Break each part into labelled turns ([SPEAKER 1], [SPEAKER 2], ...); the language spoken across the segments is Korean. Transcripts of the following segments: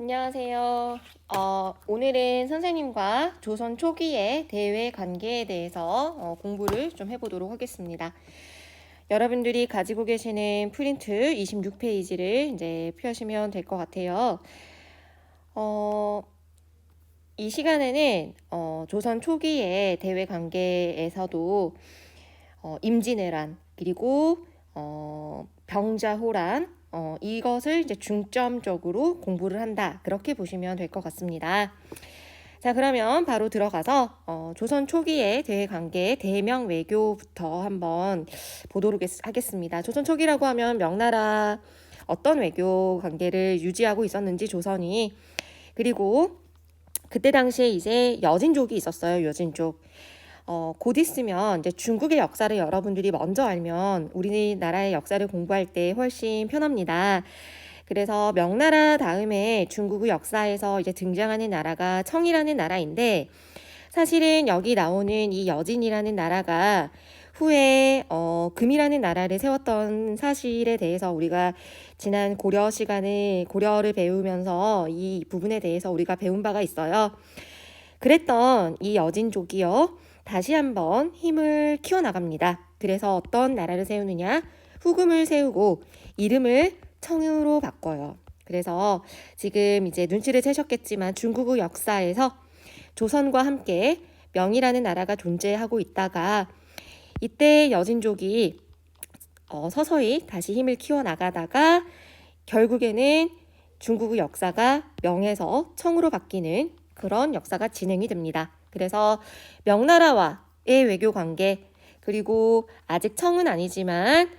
[SPEAKER 1] 안녕하세요. 오늘은 선생님과 조선 초기의 대외 관계에 대해서 공부를 좀 해보도록 하겠습니다. 여러분들이 가지고 계시는 프린트 26페이지를 이제 펴시면 될 것 같아요. 어, 이 시간에는 조선 초기의 대외 관계에서도 임진왜란 그리고 병자호란 이것을 이제 중점적으로 공부를 한다. 그렇게 보시면 될 것 같습니다. 자, 그러면 바로 들어가서 조선 초기의 대외관계 대명 외교부터 한번 보도록 하겠습니다. 조선 초기라고 하면 명나라 어떤 외교 관계를 유지하고 있었는지 조선이, 그리고 그때 당시에 이제 여진족이 있었어요. 여진족. 곧 있으면 이제 중국의 역사를 여러분들이 먼저 알면 우리나라의 역사를 공부할 때 훨씬 편합니다. 그래서 명나라 다음에 중국의 역사에서 이제 등장하는 나라가 청이라는 나라인데, 사실은 여기 나오는 이 여진이라는 나라가 후에 금이라는 나라를 세웠던 사실에 대해서 우리가 지난 고려 시간에 고려를 배우면서 이 부분에 대해서 우리가 배운 바가 있어요. 그랬던 이 여진족이요, 다시 한번 힘을 키워나갑니다. 그래서 어떤 나라를 세우느냐? 후금을 세우고 이름을 청으로 바꿔요. 그래서 지금 이제 눈치를 채셨겠지만 중국의 역사에서 조선과 함께 명이라는 나라가 존재하고 있다가 이때 여진족이 서서히 다시 힘을 키워나가다가 결국에는 중국의 역사가 명에서 청으로 바뀌는 그런 역사가 진행이 됩니다. 그래서 명나라와의 외교 관계, 그리고 아직 청은 아니지만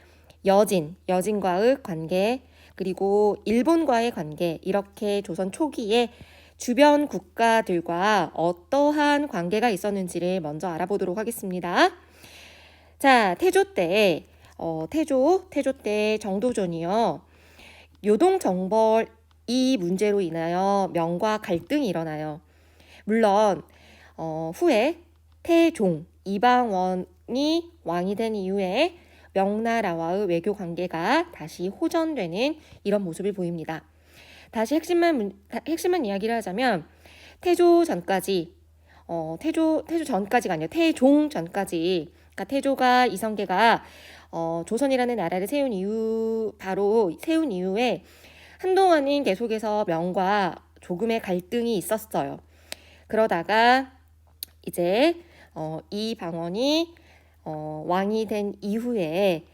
[SPEAKER 1] 여진과의 관계, 그리고 일본과의 관계, 이렇게 조선 초기에 주변 국가들과 어떠한 관계가 있었는지를 먼저 알아보도록 하겠습니다. 자, 태조 때 태조 때 정도전이요, 요동정벌 이 문제로 인하여 명과 갈등이 일어나요. 물론 후에 태종 이방원이 왕이 된 이후에 명나라와의 외교 관계가 다시 호전되는 이런 모습을 보입니다. 다시 핵심만 이야기를 하자면 태조 전까지 태조 전까지가 아니라 태종 전까지, 그러니까 태조가 이성계가 조선이라는 나라를 세운 이후에 한동안은 계속해서 명과 조금의 갈등이 있었어요. 그러다가 이제 이 방언이 왕이 된 이후에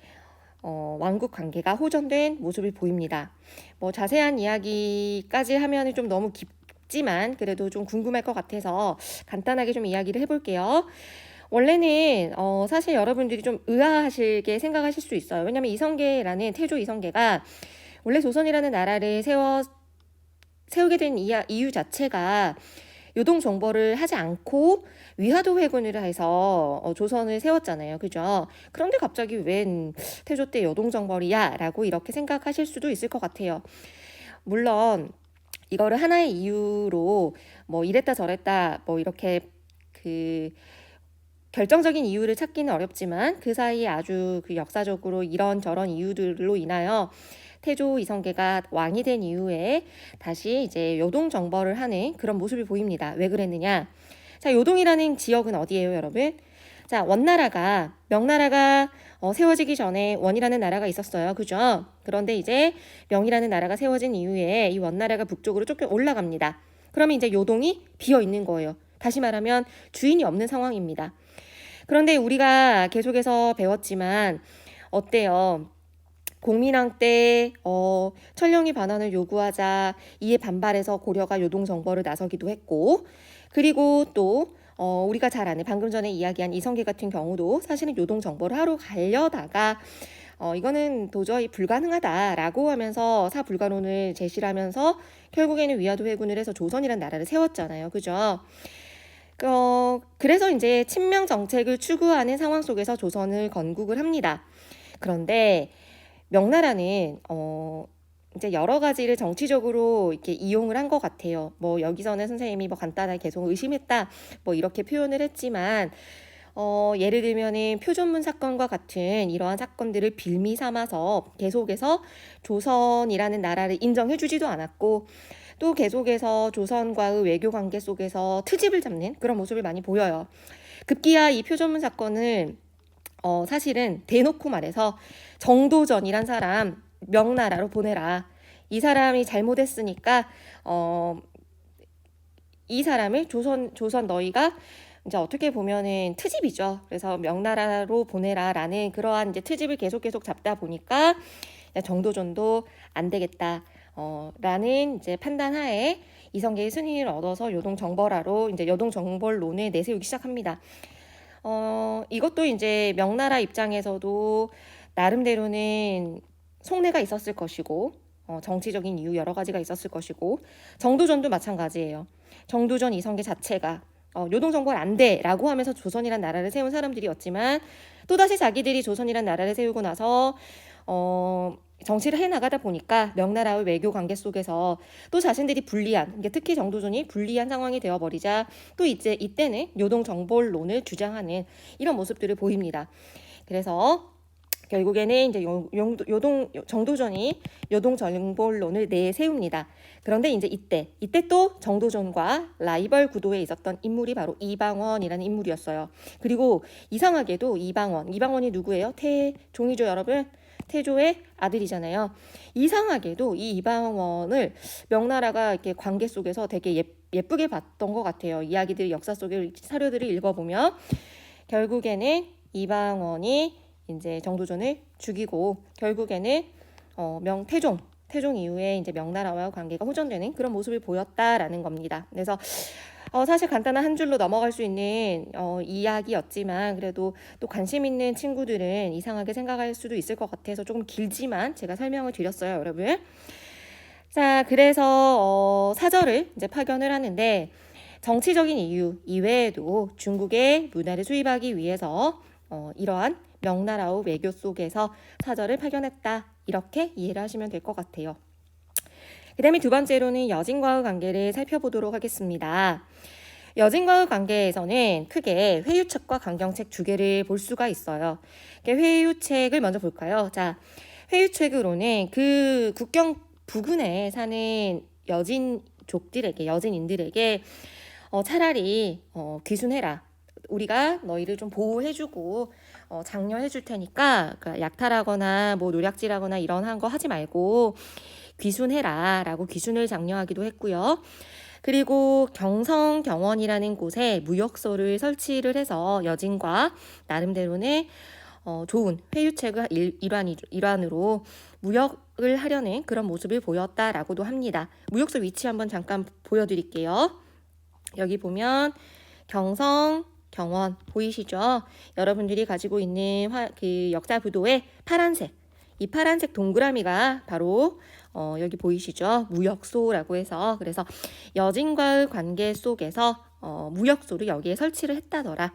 [SPEAKER 1] 왕국 관계가 호전된 모습을 보입니다. 뭐 자세한 이야기까지 하면 좀 너무 깊지만 그래도 좀 궁금할 것 같아서 간단하게 좀 이야기를 해볼게요. 원래는 사실 여러분들이 좀 의아하시게 생각하실 수 있어요. 왜냐하면 이성계라는 태조 이성계가 원래 조선이라는 나라를 세우게 된 이유 자체가 요동 정벌을 하지 않고 위화도 회군을 해서 조선을 세웠잖아요. 그죠? 그런데 갑자기 웬 태조 때 요동 정벌이야? 라고 이렇게 생각하실 수도 있을 것 같아요. 물론 이거를 하나의 이유로 뭐 이랬다 저랬다 뭐 이렇게 그 결정적인 이유를 찾기는 어렵지만 그 사이에 아주 그 역사적으로 이런저런 이유들로 인하여 태조 이성계가 왕이 된 이후에 다시 이제 요동 정벌을 하는 그런 모습을 보입니다. 왜 그랬느냐? 자, 요동이라는 지역은 어디예요, 여러분? 자, 명나라가 세워지기 전에 원이라는 나라가 있었어요. 그죠? 그런데 이제 명이라는 나라가 세워진 이후에 이 원나라가 북쪽으로 조금 올라갑니다. 그러면 이제 요동이 비어 있는 거예요. 다시 말하면 주인이 없는 상황입니다. 그런데 우리가 계속해서 배웠지만 어때요? 공민왕 때 천령이 반환을 요구하자 이에 반발해서 고려가 요동 정벌을 나서기도 했고, 그리고 또 우리가 잘 아는 방금 전에 이야기한 이성계 같은 경우도 사실은 요동 정벌을 하러 가려다가 이거는 도저히 불가능하다라고 하면서 사불가론을 제시를 하면서 결국에는 위화도 회군을 해서 조선이라는 나라를 세웠잖아요. 그죠? 그래서 이제 친명 정책을 추구하는 상황 속에서 조선을 건국을 합니다. 그런데 명나라는 이제 여러 가지를 정치적으로 이렇게 이용을 한 것 같아요. 뭐 여기서는 선생님이 뭐 간단하게 계속 의심했다 뭐 이렇게 표현을 했지만 예를 들면은 표존문 사건과 같은 이러한 사건들을 빌미 삼아서 계속해서 조선이라는 나라를 인정해주지도 않았고, 또 계속해서 조선과의 외교 관계 속에서 트집을 잡는 그런 모습을 많이 보여요. 급기야 이 표전문 사건은 사실은 대놓고 말해서 정도전이란 사람 명나라로 보내라. 이 사람이 잘못했으니까 이 사람을 조선 너희가 이제 어떻게 보면은 트집이죠. 그래서 명나라로 보내라라는 그러한 이제 트집을 계속 잡다 보니까 정도전도 안 되겠다. 라는 이제 판단하에 이성계의 승인을 얻어서 요동정벌하로 이제 요동정벌론을 내세우기 시작합니다. 이것도 이제 명나라 입장에서도 나름대로는 속내가 있었을 것이고 정치적인 이유 여러 가지가 있었을 것이고 정도전도 마찬가지예요. 정도전 이성계 자체가 요동정벌 안 돼라고 하면서 조선이란 나라를 세운 사람들이었지만 또다시 자기들이 조선이란 나라를 세우고 나서 정치를 해나가다 보니까 명나라의 외교 관계 속에서 또 자신들이 불리한, 특히 정도전이 불리한 상황이 되어버리자 또 이제 이때는 요동정벌론을 주장하는 이런 모습들을 보입니다. 그래서 결국에는 이제 정도전이 요동정벌론을 내세웁니다. 그런데 이제 이때 또 정도전과 라이벌 구도에 있었던 인물이 바로 이방원이라는 인물이었어요. 그리고 이상하게도 이방원이 누구예요? 태종이죠, 여러분. 태조의 아들이잖아요. 이상하게도 이 이방원을 명나라가 이렇게 관계 속에서 되게 예쁘게 봤던 것 같아요. 이야기들 역사 속의 사료들을 읽어보면 결국에는 이방원이 이제 정도전을 죽이고 결국에는 태종 이후에 이제 명나라와 관계가 호전되는 그런 모습을 보였다라는 겁니다. 그래서 사실 간단한 한 줄로 넘어갈 수 있는 이야기였지만 그래도 또 관심 있는 친구들은 이상하게 생각할 수도 있을 것 같아서 조금 길지만 제가 설명을 드렸어요, 여러분. 자, 그래서 사절을 이제 파견을 하는데 정치적인 이유 이외에도 중국의 문화를 수입하기 위해서 이러한 명나라의 외교 속에서 사절을 파견했다. 이렇게 이해를 하시면 될 것 같아요. 그 다음에 두 번째로는 여진과의 관계를 살펴보도록 하겠습니다. 여진과의 관계에서는 크게 회유책과 강경책 두 개를 볼 수가 있어요. 회유책을 먼저 볼까요? 자, 회유책으로는 그 국경 부근에 사는 여진인들에게 차라리 귀순해라. 우리가 너희를 좀 보호해주고 장려해줄 테니까 그러니까 약탈하거나 뭐 노략질하거나 이런 한 거 하지 말고 귀순해라 라고 귀순을 장려하기도 했고요. 그리고 경성경원이라는 곳에 무역소를 설치를 해서 여진과 나름대로는 좋은 회유책의 일환으로 무역을 하려는 그런 모습을 보였다라고도 합니다. 무역소 위치 한번 잠깐 보여드릴게요. 여기 보면 경성경원 보이시죠? 여러분들이 가지고 있는 그 역사부도의 이 파란색 동그라미가 바로 여기 보이시죠? 무역소라고 해서 그래서 여진과의 관계 속에서 무역소를 여기에 설치를 했다더라.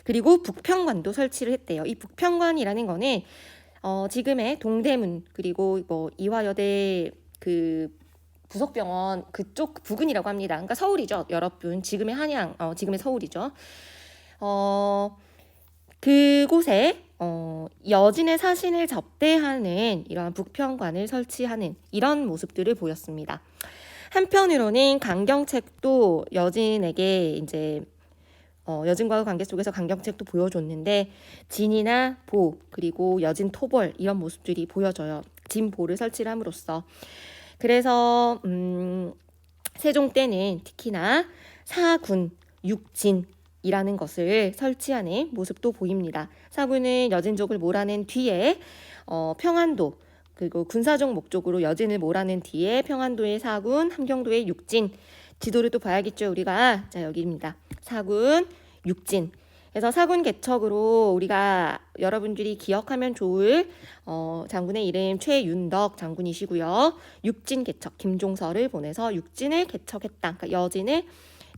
[SPEAKER 1] 그리고 북평관도 설치를 했대요. 이 북평관이라는 거는 지금의 동대문 그리고 뭐 이화여대 그 부속병원 그쪽 부근이라고 합니다. 그러니까 서울이죠, 여러분. 지금의 한양, 지금의 서울이죠. 그곳에 여진의 사신을 접대하는 이러한 북평관을 설치하는 이런 모습들을 보였습니다. 한편으로는 강경책도 여진에게 이제 여진과의 관계 속에서 강경책도 보여줬는데 진이나 보 그리고 여진 토벌 이런 모습들이 보여져요. 진보를 설치를 함으로써. 그래서 세종 때는 특히나 사군, 육진이라는 것을 설치하는 모습도 보입니다. 사군은 여진족을 몰아낸 뒤에 평안도 그리고 군사적 목적으로 여진을 몰아낸 뒤에 평안도의 사군, 함경도의 육진 지도를 또 봐야겠죠, 우리가. 자, 여기입니다. 사군, 육진. 그래서 사군 개척으로 우리가 여러분들이 기억하면 좋을 장군의 이름 최윤덕 장군이시고요. 육진 개척 김종서를 보내서 육진을 개척했다. 그러니까 여진을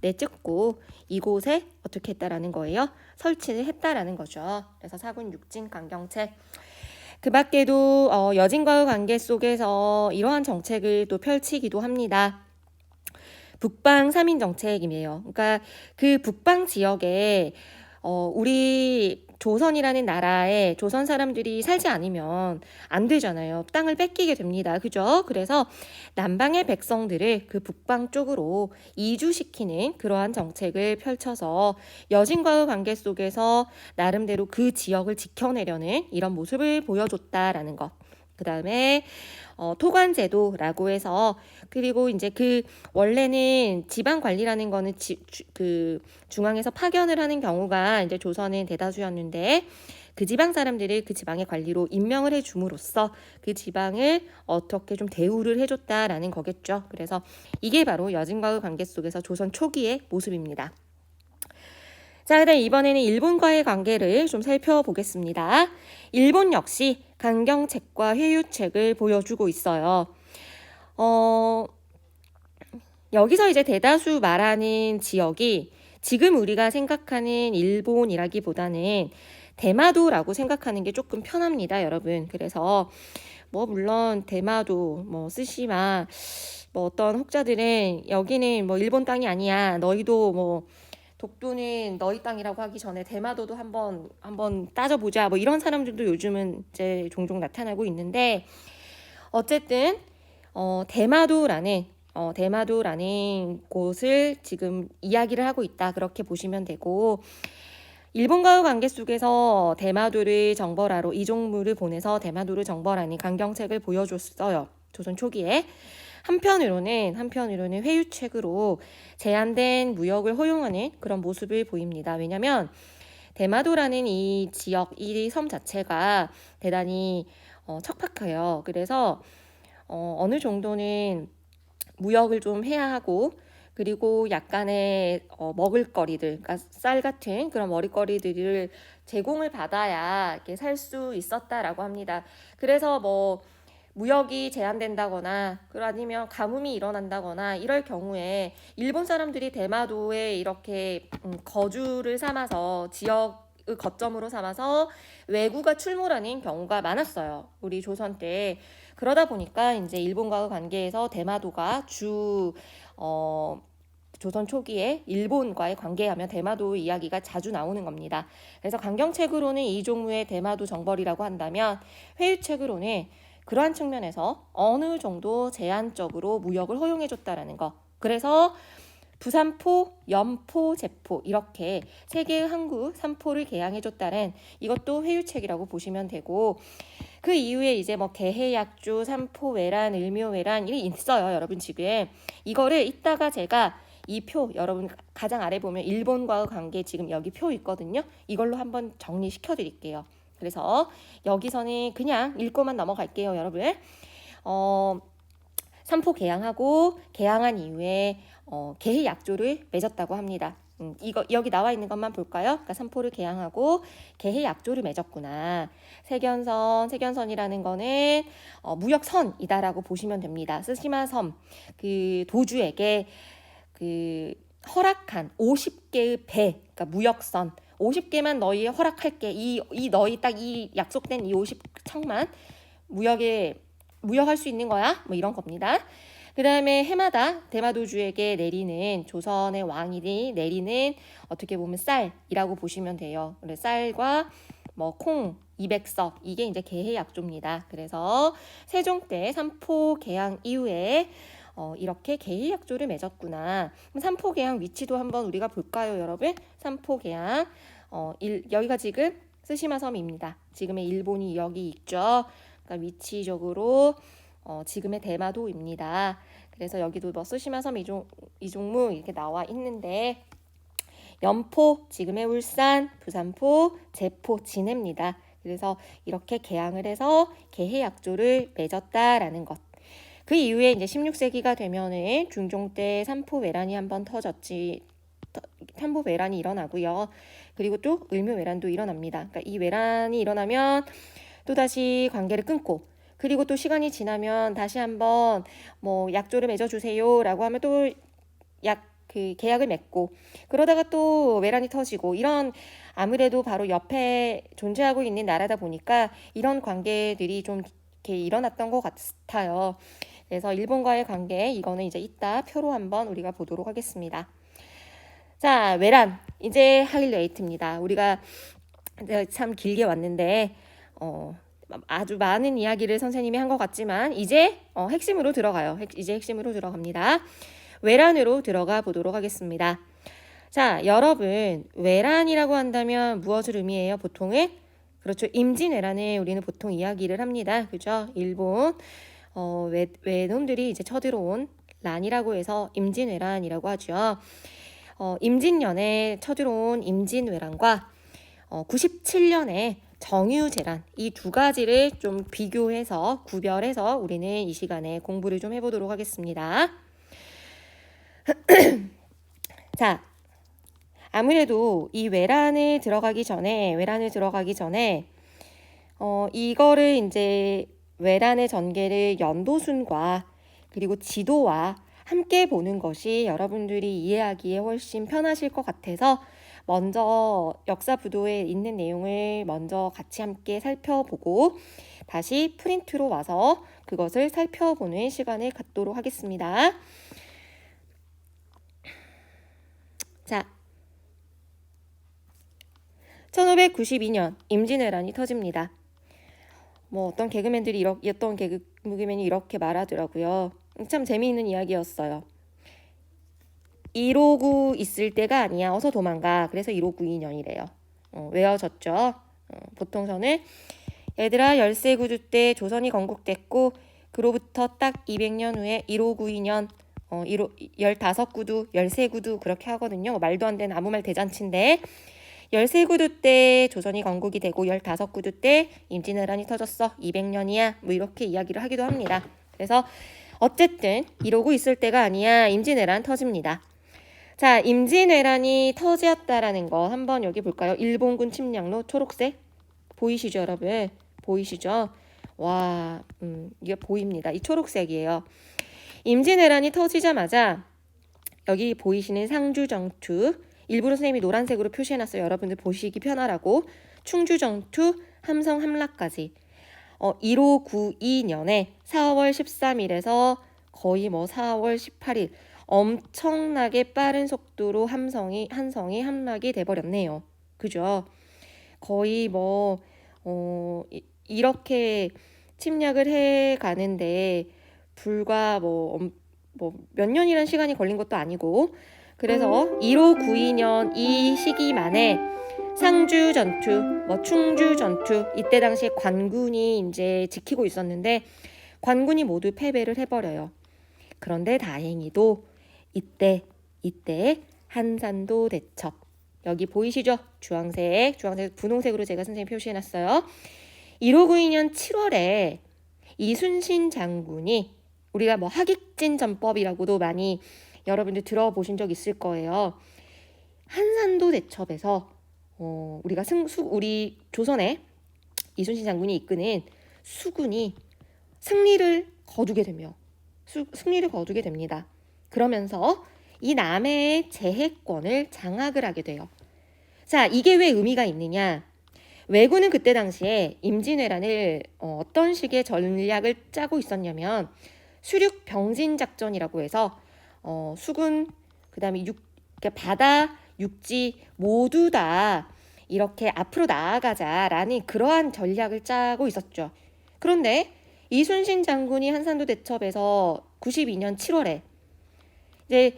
[SPEAKER 1] 내찍고 이곳에 어떻게 했다라는 거예요? 설치를 했다라는 거죠. 그래서 사군, 육진, 강경책. 그 밖에도 여진과의 관계 속에서 이러한 정책을 또 펼치기도 합니다. 북방 3인 정책이에요. 그러니까 그 북방 지역에 우리 조선이라는 나라에 조선 사람들이 살지 않으면 안 되잖아요. 땅을 뺏기게 됩니다. 그죠? 그래서 남방의 백성들을 그 북방 쪽으로 이주시키는 그러한 정책을 펼쳐서 여진과의 관계 속에서 나름대로 그 지역을 지켜내려는 이런 모습을 보여줬다라는 것. 그 다음에 토관제도라고 해서, 그리고 이제 그 원래는 지방 관리라는 거는 그 중앙에서 파견을 하는 경우가 이제 조선은 대다수였는데, 그 지방 사람들을 그 지방의 관리로 임명을 해줌으로써 그 지방을 어떻게 좀 대우를 해줬다라는 거겠죠. 그래서 이게 바로 여진과의 관계 속에서 조선 초기의 모습입니다. 자, 그다음 이번에는 일본과의 관계를 좀 살펴보겠습니다. 일본 역시 강경책과 회유책을 보여주고 있어요. 여기서 이제 대다수 말하는 지역이 지금 우리가 생각하는 일본이라기보다는 대마도라고 생각하는 게 조금 편합니다, 여러분. 그래서 물론 대마도, 스시마, 어떤 혹자들은 여기는 일본 땅이 아니야. 너희도 독도는 너희 땅이라고 하기 전에 대마도도 한번 따져보자. 이런 사람들도 요즘은 이제 종종 나타나고 있는데, 어쨌든 대마도라는 곳을 지금 이야기를 하고 있다. 그렇게 보시면 되고, 일본과의 관계 속에서 대마도를 정벌하러 이종무를 보내서 대마도를 정벌하는 강경책을 보여줬어요. 조선 초기에. 한편으로는 회유책으로 제한된 무역을 허용하는 그런 모습을 보입니다. 왜냐하면 대마도라는 이 지역, 이 섬 자체가 대단히 척박해요. 그래서 어느 정도는 무역을 좀 해야 하고, 그리고 약간의 먹을거리들, 그러니까 쌀 같은 그런 먹을거리들을 제공을 받아야 이렇게 살 수 있었다라고 합니다. 그래서 무역이 제한된다거나 아니면 가뭄이 일어난다거나 이럴 경우에 일본 사람들이 대마도에 이렇게 거주를 삼아서 지역을 거점으로 삼아서 외구가 출몰하는 경우가 많았어요. 우리 조선 때. 그러다 보니까 이제 일본과의 관계에서 대마도가 조선 초기에 일본과의 관계하면 대마도 이야기가 자주 나오는 겁니다. 그래서 강경책으로는 이종무의 대마도 정벌이라고 한다면, 회유책으로는 그러한 측면에서 어느 정도 제한적으로 무역을 허용해줬다라는 거. 그래서 부산포, 염포, 제포 이렇게 세 개의 항구 3포를 개항해줬다는 이것도 회유책이라고 보시면 되고, 그 이후에 이제 개해약주, 삼포 외란, 을묘 외란 이게 있어요, 여러분. 지금 이거를 이따가 제가 이 표, 여러분 가장 아래 보면 일본과의 관계 지금 여기 표 있거든요. 이걸로 한번 정리시켜 드릴게요. 그래서 여기서는 그냥 읽고만 넘어갈게요, 여러분. 삼포 개항하고 개항한 이후에 개해 약조를 맺었다고 합니다. 이거 여기 나와 있는 것만 볼까요? 그러니까 삼포를 개항하고 개해 약조를 맺었구나. 세견선이라는 거는 무역선이다라고 보시면 됩니다. 스시마섬 그 도주에게 그 허락한 50개의 배, 그러니까 무역선 50개만 너희 허락할게. 이 너희 딱 이 약속된 이 50척만 무역할 수 있는 거야. 이런 겁니다. 그 다음에 해마다 대마도주에게 내리는 조선의 왕이 내리는 어떻게 보면 쌀이라고 보시면 돼요. 그래서 쌀과 콩 200석 이게 이제 개해 약조입니다. 그래서 세종 때 삼포 개항 이후에 이렇게 개해 약조를 맺었구나. 그럼 삼포 개항 위치도 한번 우리가 볼까요, 여러분? 삼포 개항 여기가 지금 스시마 섬입니다. 지금의 일본이 여기 있죠. 그러니까 위치적으로 지금의 대마도입니다. 그래서 여기도 스시마 섬 이종무 이렇게 나와 있는데, 연포 지금의 울산, 부산포, 제포, 진해입니다. 그래서 이렇게 개항을 해서 개해 약조를 맺었다라는 것. 그 이후에 이제 16세기가 되면은 중종 때 삼포 외란이 한번 터졌지. 삼포 외란이 일어나고요. 그리고 또 을묘 외란도 일어납니다. 그러니까 이 외란이 일어나면 또 다시 관계를 끊고, 그리고 또 시간이 지나면 다시 한번 약조를 맺어주세요라고 하면 또 계약을 맺고, 그러다가 또 외란이 터지고, 이런 아무래도 바로 옆에 존재하고 있는 나라다 보니까 이런 관계들이 좀 이렇게 일어났던 것 같아요. 그래서 일본과의 관계 이거는 이제 이따 표로 한번 우리가 보도록 하겠습니다. 자, 외란. 이제 하일레이트입니다. 우리가 참 길게 왔는데 아주 많은 이야기를 선생님이 한 것 같지만 이제 핵심으로 들어가요. 이제 핵심으로 들어갑니다. 외란으로 들어가 보도록 하겠습니다. 자, 여러분, 외란이라고 한다면 무엇을 의미해요? 보통은 그렇죠. 임진왜란을 우리는 보통 이야기를 합니다. 그죠? 일본 외놈들이 이제 쳐들어온 란이라고 해서 임진왜란이라고 하죠. 임진년에 쳐들어온 임진왜란과 97년에 정유재란 이 두 가지를 좀 비교해서 구별해서 우리는 이 시간에 공부를 좀 해보도록 하겠습니다. 자, 아무래도 이 외란을 들어가기 전에 이거를 이제 외란의 전개를 연도순과 그리고 지도와 함께 보는 것이 여러분들이 이해하기에 훨씬 편하실 것 같아서 먼저 역사 부도에 있는 내용을 먼저 같이 함께 살펴보고 다시 프린트로 와서 그것을 살펴보는 시간을 갖도록 하겠습니다. 자, 1592년 임진왜란이 터집니다. 어떤 개그맨이 이렇게 말하더라고요. 참 재미있는 이야기였어요. 1592 있을 때가 아니야. 어서 도망가. 그래서 1592년이래요. 외워졌죠? 보통서는 얘들아 열세구두 때 조선이 건국됐고 그로부터 딱 200년 후에 1592년 15구두, 열세구두 그렇게 하거든요. 말도 안 되는 아무 말 대잔치인데 열세구두 때 조선이 건국이 되고 15구두 때 임진왜란이 터졌어. 200년이야. 이렇게 이야기를 하기도 합니다. 그래서 어쨌든 이러고 있을 때가 아니야. 임진왜란 터집니다. 자, 임진왜란이 터졌다라는 거 한번 여기 볼까요? 일본군 침략로 초록색 보이시죠, 여러분? 보이시죠? 와, 이게 보입니다. 이 초록색이에요. 임진왜란이 터지자마자 여기 보이시는 상주정투 일부러 선생님이 노란색으로 표시해놨어요. 여러분들 보시기 편하라고. 충주정투, 함성함락까지 1592년에 4월 13일에서 거의 4월 18일 엄청나게 빠른 속도로 한성이 함락이 돼버렸네요. 그죠? 거의 이렇게 침략을 해 가는데 불과 몇 년이란 시간이 걸린 것도 아니고 그래서 1592년 이 시기만에 상주 전투, 충주 전투 이때 당시에 관군이 이제 지키고 있었는데 관군이 모두 패배를 해버려요. 그런데 다행히도 이때 한산도 대첩 여기 보이시죠? 주황색 분홍색으로 제가 선생님 표시해놨어요. 1592년 7월에 이순신 장군이 우리가 하객진 전법이라고도 많이 여러분들 들어보신 적 있을 거예요. 한산도 대첩에서 우리가 우리 조선의 이순신 장군이 이끄는 수군이 승리를 거두게 됩니다. 그러면서 이 남해의 제해권을 장악을 하게 돼요. 자, 이게 왜 의미가 있느냐? 왜군은 그때 당시에 임진왜란을 어떤 식의 전략을 짜고 있었냐면 수륙 병진 작전이라고 해서 수군 그다음에 바다 육지 모두 다 이렇게 앞으로 나아가자라는 그러한 전략을 짜고 있었죠. 그런데 이순신 장군이 한산도 대첩에서 92년 7월에 이제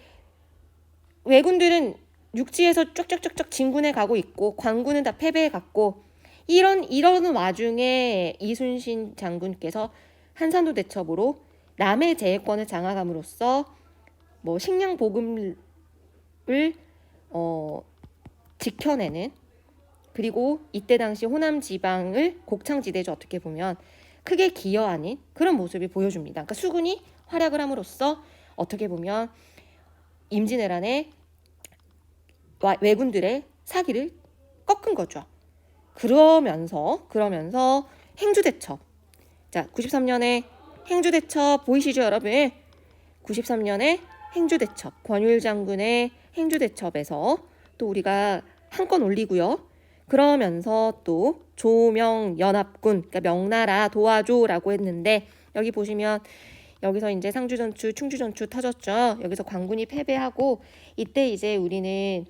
[SPEAKER 1] 왜군들은 육지에서 쫙쫙쫙쫙 진군해 가고 있고 관군은 다 패배해 갔고 이런 와중에 이순신 장군께서 한산도 대첩으로 남해 제해권을 장악함으로써 식량 보급을 지켜내는 그리고 이때 당시 호남 지방을 곡창지대죠. 어떻게 보면 크게 기여하는 그런 모습을 보여줍니다. 그러니까 수군이 활약을 함으로써 어떻게 보면 임진왜란의 왜군들의 사기를 꺾은 거죠. 그러면서 행주대첩. 자, 93년에 행주대첩 보이시죠, 여러분? 93년에 행주대첩, 권율 장군의 행주대첩에서 또 우리가 한 건 올리고요. 그러면서 또 조명연합군, 그러니까 명나라 도와줘라고 했는데 여기 보시면 여기서 이제 상주전투, 충주전투 터졌죠. 여기서 광군이 패배하고 이때 이제 우리는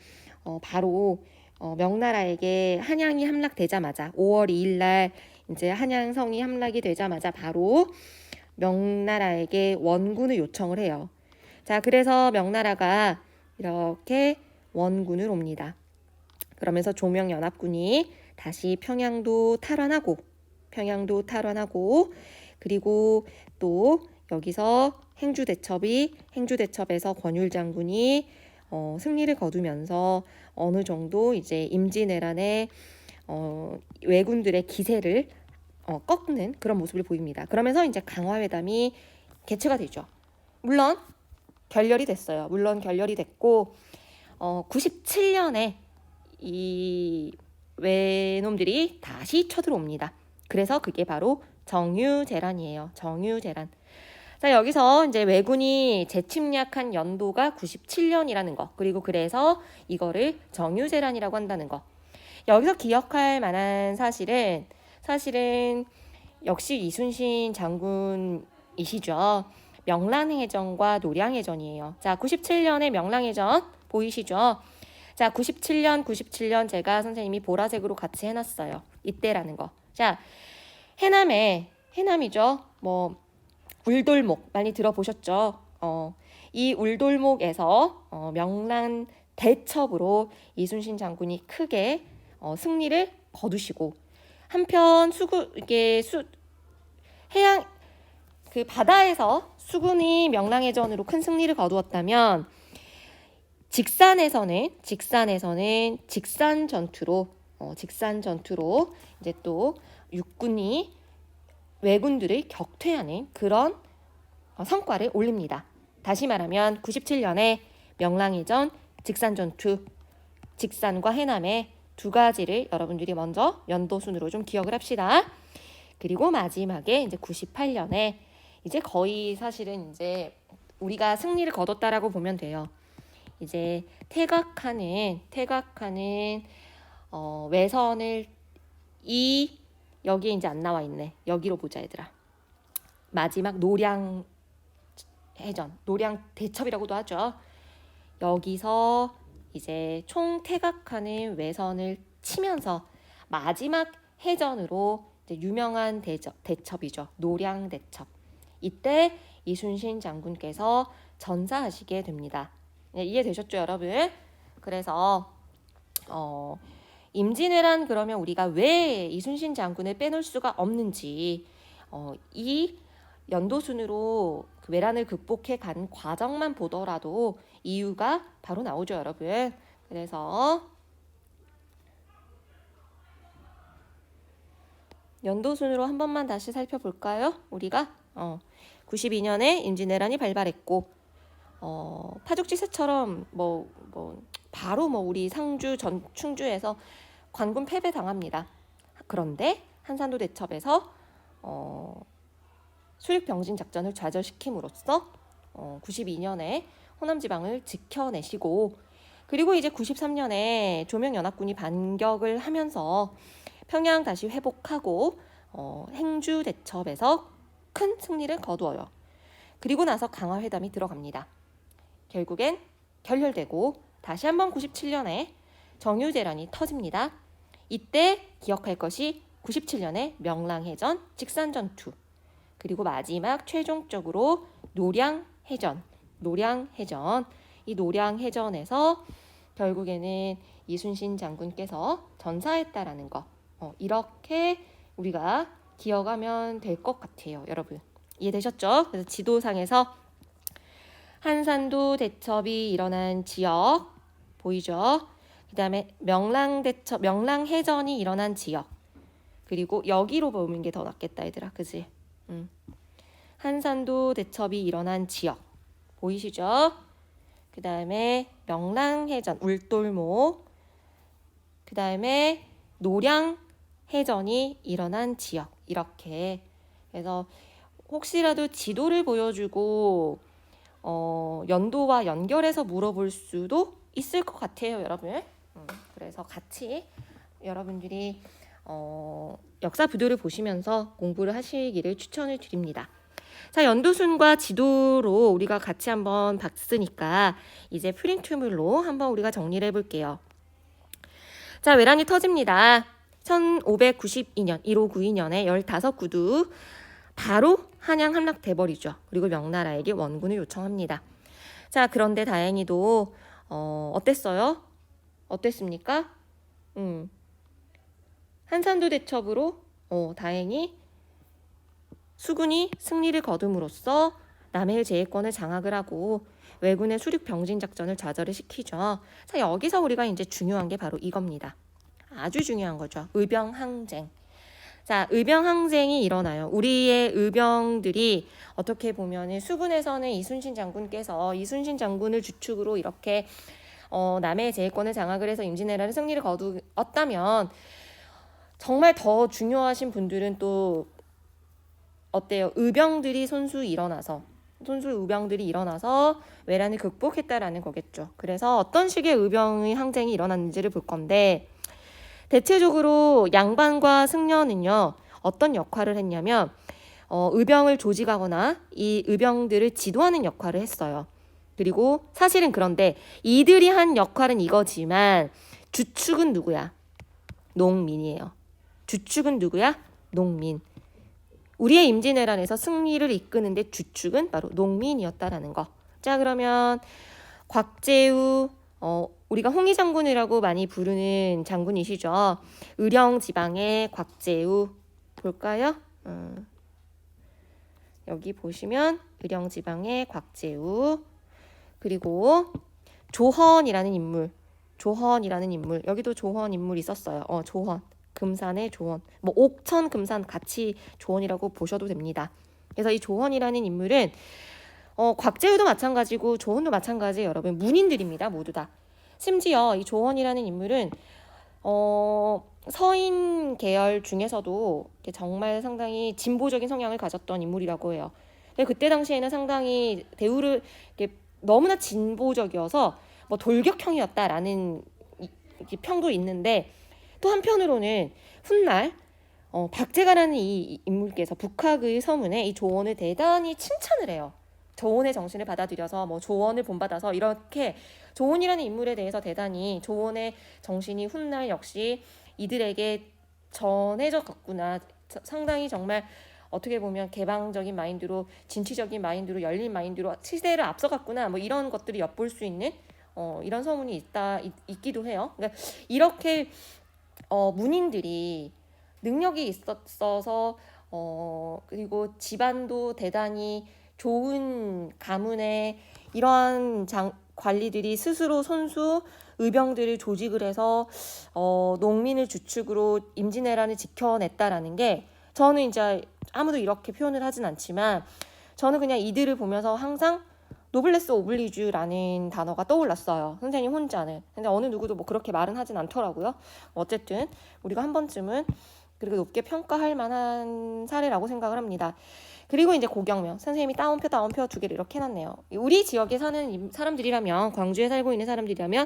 [SPEAKER 1] 바로 명나라에게 한양이 함락되자마자 5월 2일 날 이제 한양성이 함락이 되자마자 바로 명나라에게 원군을 요청을 해요. 자, 그래서 명나라가 이렇게 원군을 옵니다. 그러면서 조명연합군이 다시 평양도 탈환하고 그리고 또 여기서 행주대첩에서 권율 장군이 승리를 거두면서 어느 정도 이제 임진왜란의 왜군들의 기세를 꺾는 그런 모습을 보입니다. 그러면서 이제 강화회담이 개최가 되죠. 물론 결렬이 됐고 97년에 이 외놈들이 다시 쳐들어옵니다. 그래서 그게 바로 정유재란이에요. 정유재란. 자, 여기서 이제 왜군이 재침략한 연도가 97년이라는 거. 그리고 그래서 이거를 정유재란이라고 한다는 거. 여기서 기억할 만한 사실은 역시 이순신 장군이시죠. 명랑해전과 노량해전이에요. 자, 97년에 명랑해전 보이시죠? 자, 97년 제가 선생님이 보라색으로 같이 해놨어요. 이때라는 거. 자, 해남이죠. 뭐 울돌목 많이 들어보셨죠? 이 울돌목에서 명랑 대첩으로 이순신 장군이 크게 승리를 거두시고 한편 해양 그 바다에서 수군이 명랑해전으로 큰 승리를 거두었다면 직산에서는 직산 전투로 이제 또 육군이 왜군들을 격퇴하는 그런 성과를 올립니다. 다시 말하면 97년에 명랑해전, 직산 전투, 직산과 해남의 두 가지를 여러분들이 먼저 연도순으로 좀 기억을 합시다. 그리고 마지막에 이제 98년에 이제 거의 사실은 이제 우리가 승리를 거뒀다라고 보면 돼요. 이제 태각하는 외선을 여기에 이제 안 나와 있네. 여기로 보자 얘들아. 마지막 노량 대첩이라고도 하죠. 여기서 이제 총 태각하는 외선을 치면서 마지막 해전으로 이제 유명한 대첩이죠. 노량 대첩. 이때 이순신 장군께서 전사하시게 됩니다. 네, 이해되셨죠, 여러분? 그래서 임진왜란 그러면 우리가 왜 이순신 장군을 빼놓을 수가 없는지 이 연도순으로 그 왜란을 극복해 간 과정만 보더라도 이유가 바로 나오죠, 여러분. 그래서 연도순으로 한 번만 다시 살펴볼까요? 우리가 92년에 임진왜란이 발발했고 파죽지세처럼 바로 우리 상주 충주에서 관군 패배 당합니다. 그런데 한산도 대첩에서 수륙병진 작전을 좌절시킴으로써 92년에 호남 지방을 지켜내시고 그리고 이제 93년에 조명연합군이 반격을 하면서 평양 다시 회복하고 행주 대첩에서 큰 승리를 거두어요. 그리고 나서 강화회담이 들어갑니다. 결국엔 결렬되고 다시 한번 97년에 정유재란이 터집니다. 이때 기억할 것이 97년에 명랑해전, 직산전투 그리고 마지막 최종적으로 노량해전 이 노량해전에서 결국에는 이순신 장군께서 전사했다라는 거 이렇게 우리가 기억하면 될 것 같아요. 여러분 이해되셨죠? 그래서 지도상에서 한산도 대첩이 일어난 지역 보이죠? 그 다음에 명랑해전이 일어난 지역 그리고 여기로 보는 게 더 낫겠다 얘들아 그지? 한산도 대첩이 일어난 지역 보이시죠? 그 다음에 명랑해전 울돌목 그 다음에 노량해전이 일어난 지역 이렇게 그래서 혹시라도 지도를 보여주고 연도와 연결해서 물어볼 수도 있을 것 같아요 여러분. 그래서 같이 여러분들이 역사 부도를 보시면서 공부를 하시기를 추천을 드립니다. 자, 연두순과 지도로 우리가 같이 한번 봤으니까 이제 프린트물로 한번 우리가 정리를 해볼게요. 자, 외란이 터집니다. 1592년, 1592년에 15구두 바로 한양 함락돼버리죠. 그리고 명나라에게 원군을 요청합니다. 자, 그런데 다행히도 어땠어요? 어땠습니까? 한산도 대첩으로 다행히 수군이 승리를 거둠으로써 남해일 제해권을 장악을 하고 왜군의 수륙 병진 작전을 좌절을 시키죠. 자, 여기서 우리가 이제 중요한 게 바로 이겁니다. 아주 중요한 거죠. 의병항쟁. 자, 의병항쟁이 일어나요. 우리의 의병들이 어떻게 보면 수군에서는 이순신 장군께서 이순신 장군을 주축으로 이렇게 남해의 제해권을 장악을 해서 임진왜란의 승리를 거두었다면 정말 더 중요하신 분들은 또 어때요? 의병들이 손수 의병들이 일어나서 외란을 극복했다라는 거겠죠. 그래서 어떤 식의 의병의 항쟁이 일어났는지를 볼 건데 대체적으로 양반과 승려는요 어떤 역할을 했냐면 의병을 조직하거나 이 의병들을 지도하는 역할을 했어요. 그리고 사실은 그런데 이들이 한 역할은 이거지만 주축은 누구야? 농민이에요. 주축은 누구야? 농민. 우리의 임진왜란에서 승리를 이끄는데 주축은 바로 농민이었다라는 거. 자, 그러면 곽재우 우리가 홍위 장군이라고 많이 부르는 장군이시죠. 의령 지방의 곽재우 볼까요? 여기 보시면 의령 지방의 곽재우 그리고 조헌이라는 인물 여기도 조헌 인물이 있었어요. 조헌 금산의 조헌 뭐 옥천 금산 같이 조헌이라고 보셔도 됩니다. 그래서 이 조헌이라는 인물은 곽재우도 마찬가지고 조헌도 마찬가지예요. 여러분 문인들입니다. 모두 다. 심지어 이 조헌이라는 인물은 서인 계열 중에서도 정말 상당히 진보적인 성향을 가졌던 인물이라고 해요. 그때 당시에는 상당히 대우를 너무나 진보적이어서 뭐 돌격형이었다라는 평도 있는데 또 한편으로는 훗날 박제가라는 이 인물께서 북학의 서문에 이 조헌을 대단히 칭찬을 해요. 조헌의 정신을 받아들여서 뭐 조헌을 본받아서 이렇게 조헌이라는 인물에 대해서 대단히 조헌의 정신이 훗날 역시 이들에게 전해져 갔구나. 상당히 정말 어떻게 보면 개방적인 마인드로 진취적인 마인드로 열린 마인드로 시대를 앞서갔구나. 뭐 이런 것들이 엿볼 수 있는 이런 서문이 있기도 해요. 그러니까 이렇게 문인들이 능력이 있었어서 그리고 집안도 대단히 좋은 가문의 이러한 관리들이 스스로 손수 의병들을 조직을 해서 농민을 주축으로 임진왜란을 지켜냈다라는 게 저는 이제 아무도 이렇게 표현을 하진 않지만 저는 그냥 이들을 보면서 항상 노블레스 오블리주라는 단어가 떠올랐어요. 선생님 혼자는. 근데 어느 누구도 뭐 그렇게 말은 하진 않더라고요. 어쨌든 우리가 한 번쯤은 그렇게 높게 평가할 만한 사례라고 생각을 합니다. 그리고 이제 고경명. 선생님이 따옴표 두 개를 이렇게 해놨네요. 우리 지역에 사는 사람들이라면 광주에 살고 있는 사람들이라면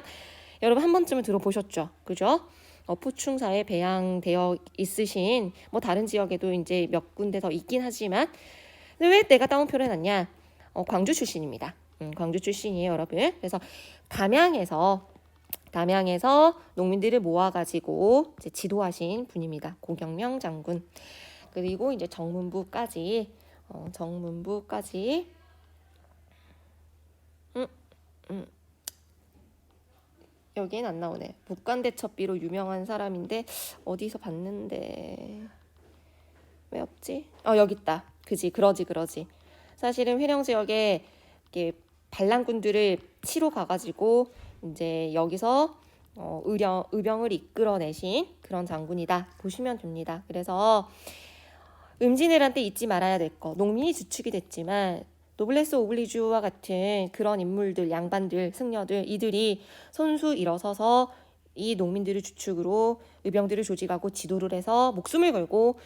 [SPEAKER 1] 여러분 한 번쯤은 들어보셨죠? 그죠? 포충사에 배양되어 있으신 뭐 다른 지역에도 이제 몇 군데 더 있긴 하지만 근데 왜 내가 따옴표를 해놨냐? 광주 출신입니다. 광주 출신이에요, 여러분. 그래서 담양에서 농민들을 모아가지고 이제 지도하신 분입니다. 고경명 장군. 그리고 이제 정문부까지 여기엔 안 나오네. 북간대첩비로 유명한 사람인데 어디서 봤는데 왜 없지? 여기 있다. 그러지. 사실은 회령 지역에 이렇게 반란군들을 치러 가가지고 이제 여기서 의병을 이끌어내신 그런 장군이다 보시면 됩니다. 그래서 임진왜란 때 잊지 말아야 될 거. 농민이 주축이 됐지만 노블레스 오블리주와 같은 그런 인물들, 양반들, 승려들 이들이 손수 일어서서 이 농민들을 주축으로 의병들을 조직하고 지도를 해서 목숨을 걸고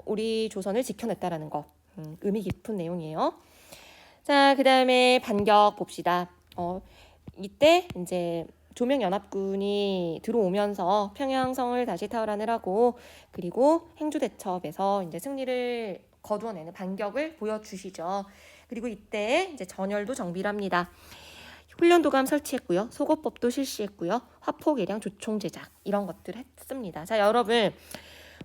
[SPEAKER 1] 우리 조선을 지켜냈다라는 거. 의미 깊은 내용이에요. 자, 그다음에 반격 봅시다. 이때 이제 조명연합군이 들어오면서 평양성을 다시 탈환을 하고 그리고 행주대첩에서 이제 승리를 거두어내는 반격을 보여주시죠. 그리고 이때 이제 전열도 정비를 합니다. 훈련도감 설치했고요. 속어법도 실시했고요. 화포 개량 조총 제작 이런 것들을 했습니다. 자, 여러분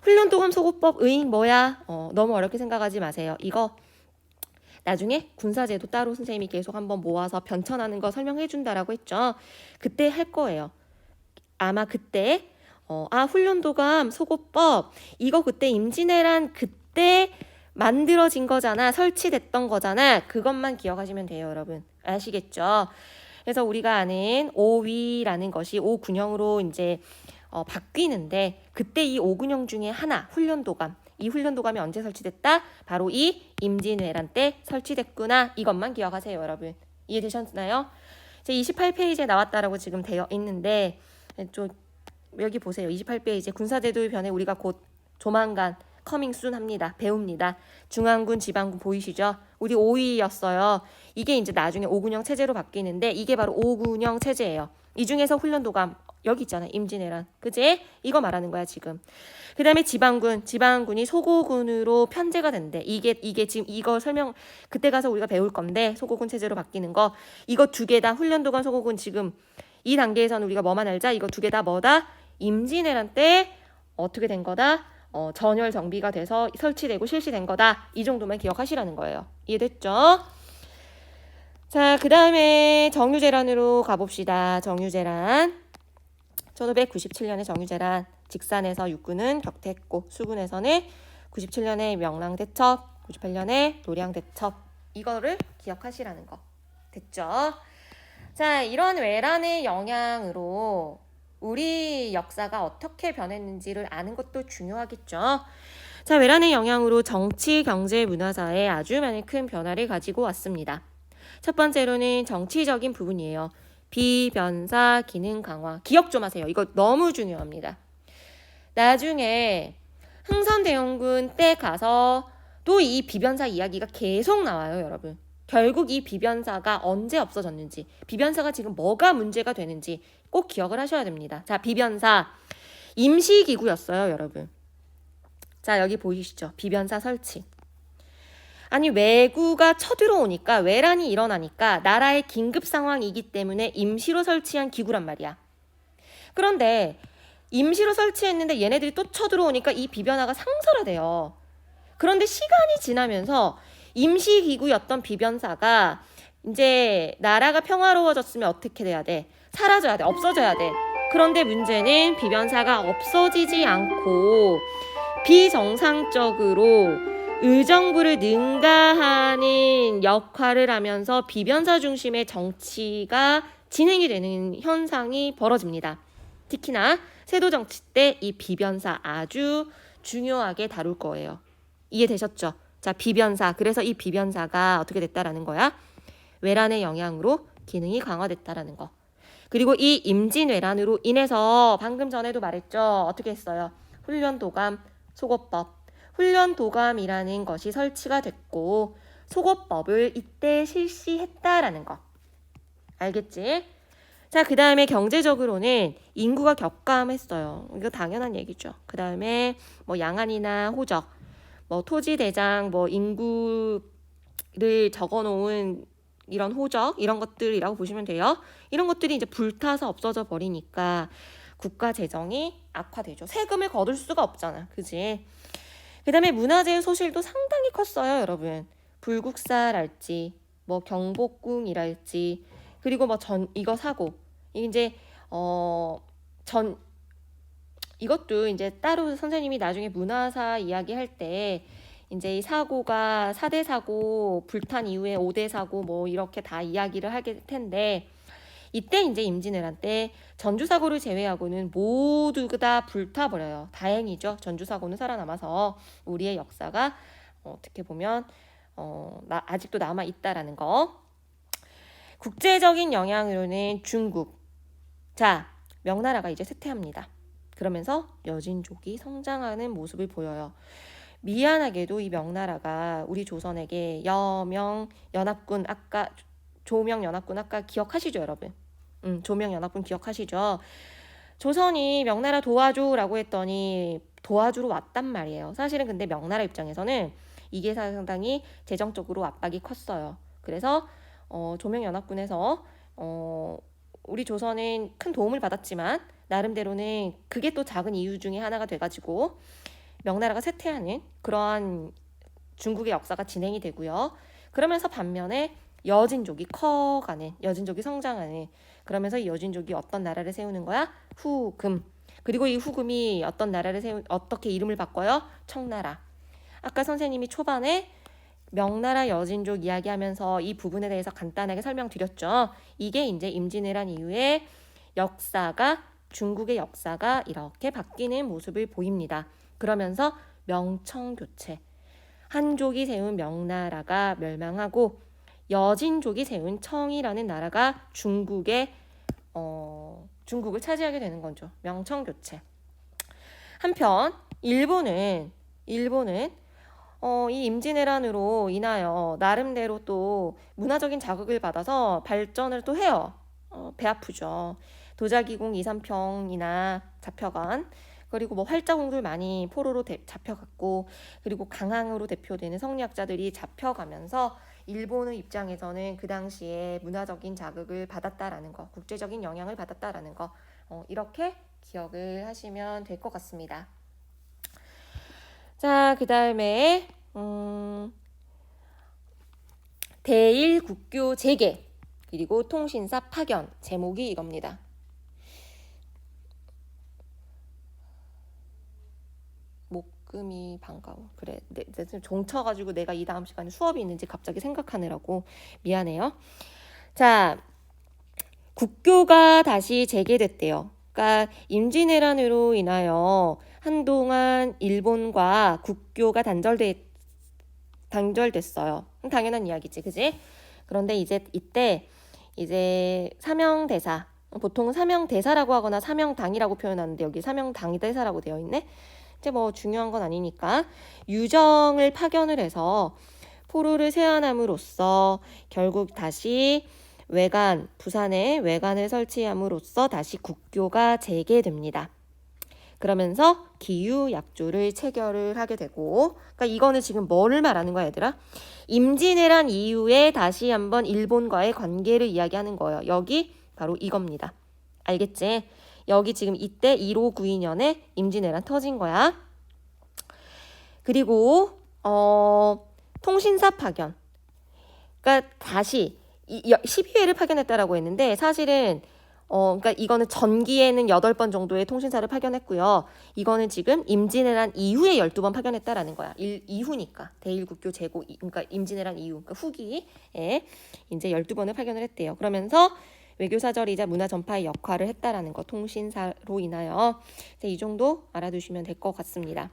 [SPEAKER 1] 훈련도감 속어법 의익 뭐야? 너무 어렵게 생각하지 마세요. 이거 나중에 군사제도 따로 선생님이 계속 한번 모아서 변천하는 거 설명해 준다라고 했죠. 그때 할 거예요. 아마 그때 훈련도감 속어법 이거 그때 임진왜란 그때 만들어진 거잖아. 설치됐던 거잖아. 그것만 기억하시면 돼요, 여러분. 아시겠죠? 그래서 우리가 아는 오위라는 것이 오군형으로 이제 바뀌는데 그때 이 오군형 중에 하나 훈련도감 이 훈련도감이 언제 설치됐다? 바로 이 임진왜란 때 설치됐구나. 이것만 기억하세요, 여러분. 이해되셨나요? 제 28페이지에 나왔다라고 지금 되어 있는데 좀 여기 보세요. 28페이지 군사제도 변에 우리가 곧 조만간 커밍순 합니다. 배웁니다. 중앙군, 지방군 보이시죠? 우리 5위였어요. 이게 이제 나중에 5군형 체제로 바뀌는데 이게 바로 5군형 체제예요. 이 중에서 훈련도감 여기 있잖아. 임진왜란. 그지? 이거 말하는 거야, 지금. 그 다음에 지방군이 소고군으로 편제가 된대. 이게 지금 이거 설명, 그때 가서 우리가 배울 건데, 소고군 체제로 바뀌는 거. 이거 두 개 다 훈련도감, 소고군 지금 이 단계에서는 우리가 뭐만 알자? 이거 두 개 다 뭐다? 임진왜란 때 어떻게 된 거다? 전열 정비가 돼서 설치되고 실시된 거다. 이 정도만 기억하시라는 거예요. 이해됐죠? 자, 그 다음에 정유재란으로 가봅시다. 정유재란. 1597년에 정유재란. 직산에서 육군은 격퇴했고 수군에서는 97년에 명랑대첩, 98년에 노량대첩. 이거를 기억하시라는 거. 됐죠? 자, 이런 외란의 영향으로 우리 역사가 어떻게 변했는지를 아는 것도 중요하겠죠. 자, 외란의 영향으로 정치, 경제, 문화사에 아주 많은 큰 변화를 가지고 왔습니다. 첫 번째로는 정치적인 부분이에요. 비변사 기능 강화. 기억 좀 하세요. 이거 너무 중요합니다. 나중에 흥선대원군 때 가서 또 이 비변사 이야기가 계속 나와요, 여러분. 결국 이 비변사가 언제 없어졌는지, 비변사가 지금 뭐가 문제가 되는지 꼭 기억을 하셔야 됩니다. 자, 비변사 임시기구였어요, 여러분. 자, 여기 보이시죠? 비변사 설치. 아니, 외구가 쳐들어오니까, 외란이 일어나니까 나라의 긴급 상황이기 때문에 임시로 설치한 기구란 말이야. 그런데 임시로 설치했는데 얘네들이 또 쳐들어오니까 이 비변화가 상설화돼요. 그런데 시간이 지나면서 임시기구였던 비변사가 이제 나라가 평화로워졌으면 어떻게 돼야 돼? 사라져야 돼. 없어져야 돼. 그런데 문제는 비변사가 없어지지 않고 비정상적으로 의정부를 능가하는 역할을 하면서 비변사 중심의 정치가 진행이 되는 현상이 벌어집니다. 특히나 세도 정치 때 이 비변사 아주 중요하게 다룰 거예요. 이해되셨죠? 자, 비변사. 그래서 이 비변사가 어떻게 됐다라는 거야? 외란의 영향으로 기능이 강화됐다라는 거. 그리고 이 임진왜란으로 인해서 방금 전에도 말했죠. 어떻게 했어요? 훈련도감, 속어법. 훈련도감이라는 것이 설치가 됐고 속어법을 이때 실시했다라는 거. 알겠지? 자, 그 다음에 경제적으로는 인구가 격감했어요. 이거 당연한 얘기죠. 그 다음에 뭐 양안이나 호적, 뭐 토지대장, 뭐 인구를 적어놓은 이런 호적, 이런 것들이라고 보시면 돼요. 이런 것들이 이제 불타서 없어져 버리니까 국가 재정이 악화되죠. 세금을 거둘 수가 없잖아. 그지? 그 다음에 문화재의 소실도 상당히 컸어요, 여러분. 불국사랄지, 뭐 경복궁이랄지, 그리고 뭐 이거 사고. 이제, 이것도 이제 따로 선생님이 나중에 문화사 이야기할 때 이제 이 사고가 4대 사고, 불탄 이후에 5대 사고 뭐 이렇게 다 이야기를 하게 텐데 이때 이제 임진왜란 때 전주 사고를 제외하고는 모두 다 불타버려요. 다행이죠. 전주 사고는 살아남아서 우리의 역사가 어떻게 보면 아직도 남아 있다라는 거. 국제적인 영향으로는 중국. 자, 명나라가 이제 쇠퇴합니다. 그러면서 여진족이 성장하는 모습을 보여요. 미안하게도 이 명나라가 우리 조선에게 조명연합군 아까 기억하시죠, 여러분? 조명연합군 기억하시죠? 조선이 명나라 도와줘라고 했더니 도와주러 왔단 말이에요. 사실은 근데 명나라 입장에서는 이게 상당히 재정적으로 압박이 컸어요. 그래서 조명연합군에서 우리 조선은 큰 도움을 받았지만 나름대로는 그게 또 작은 이유 중에 하나가 돼가지고 명나라가 쇠퇴하는 그러한 중국의 역사가 진행이 되고요. 그러면서 반면에 여진족이 커가는, 여진족이 성장하는, 그러면서 이 여진족이 어떤 나라를 세우는 거야? 후금. 그리고 이 후금이 어떤 나라를 어떻게 이름을 바꿔요? 청나라. 아까 선생님이 초반에 명나라 여진족 이야기하면서 이 부분에 대해서 간단하게 설명드렸죠. 이게 이제 임진왜란 이후에 역사가, 중국의 역사가 이렇게 바뀌는 모습을 보입니다. 그러면서 명청교체. 한족이 세운 명나라가 멸망하고 여진족이 세운 청이라는 나라가 중국을 차지하게 되는 거죠. 명청교체. 한편 일본은 이 임진왜란으로 인하여 나름대로 또 문화적인 자극을 받아서 발전을 또 해요. 배 아프죠. 도자기공 2, 3평이나 잡혀간, 그리고 뭐 활자공들 많이 포로로 잡혀갔고, 그리고 강항으로 대표되는 성리학자들이 잡혀가면서 일본의 입장에서는 그 당시에 문화적인 자극을 받았다라는 거, 국제적인 영향을 받았다라는 거, 이렇게 기억을 하시면 될 것 같습니다. 자, 그 다음에 대일국교 재개 그리고 통신사 파견, 제목이 이겁니다. 목금이 반가워. 그래, 종쳐가지고 내가 이 다음 시간에 수업이 있는지 갑자기 생각하느라고 미안해요. 자, 국교가 다시 재개됐대요. 그러니까 임진왜란으로 인하여 한동안 일본과 국교가 단절됐어요. 당연한 이야기지, 그지? 그런데 이때 사명대사, 보통 사명대사라고 하거나 사명당이라고 표현하는데 여기 사명당대사라고 되어 있네. 이제 뭐 중요한 건 아니니까 유정을 파견을 해서 포로를 세안함으로써 결국 다시 부산에 외관을 설치함으로써 다시 국교가 재개됩니다. 그러면서 기유약조를 체결을 하게 되고, 그러니까 이거는 지금 뭐를 말하는 거야, 얘들아? 임진왜란 이후에 다시 한번 일본과의 관계를 이야기하는 거예요. 여기 바로 이겁니다. 알겠지? 여기 지금 이때 1592년에 임진왜란 터진 거야. 그리고 통신사 파견. 그러니까 다시 12회를 파견했다라고 했는데 사실은 그러니까 이거는 전기에는 8번 정도의 통신사를 파견했고요. 이거는 지금 임진왜란 이후에 12번 파견했다라는 거야. 이후니까. 대일국교 재고, 그러니까 임진왜란 이후, 그러니까 후기에 이제 12번을 파견을 했대요. 그러면서 외교사절이자 문화 전파의 역할을 했다라는 거, 통신사로 인하여. 이 정도 알아두시면 될 것 같습니다.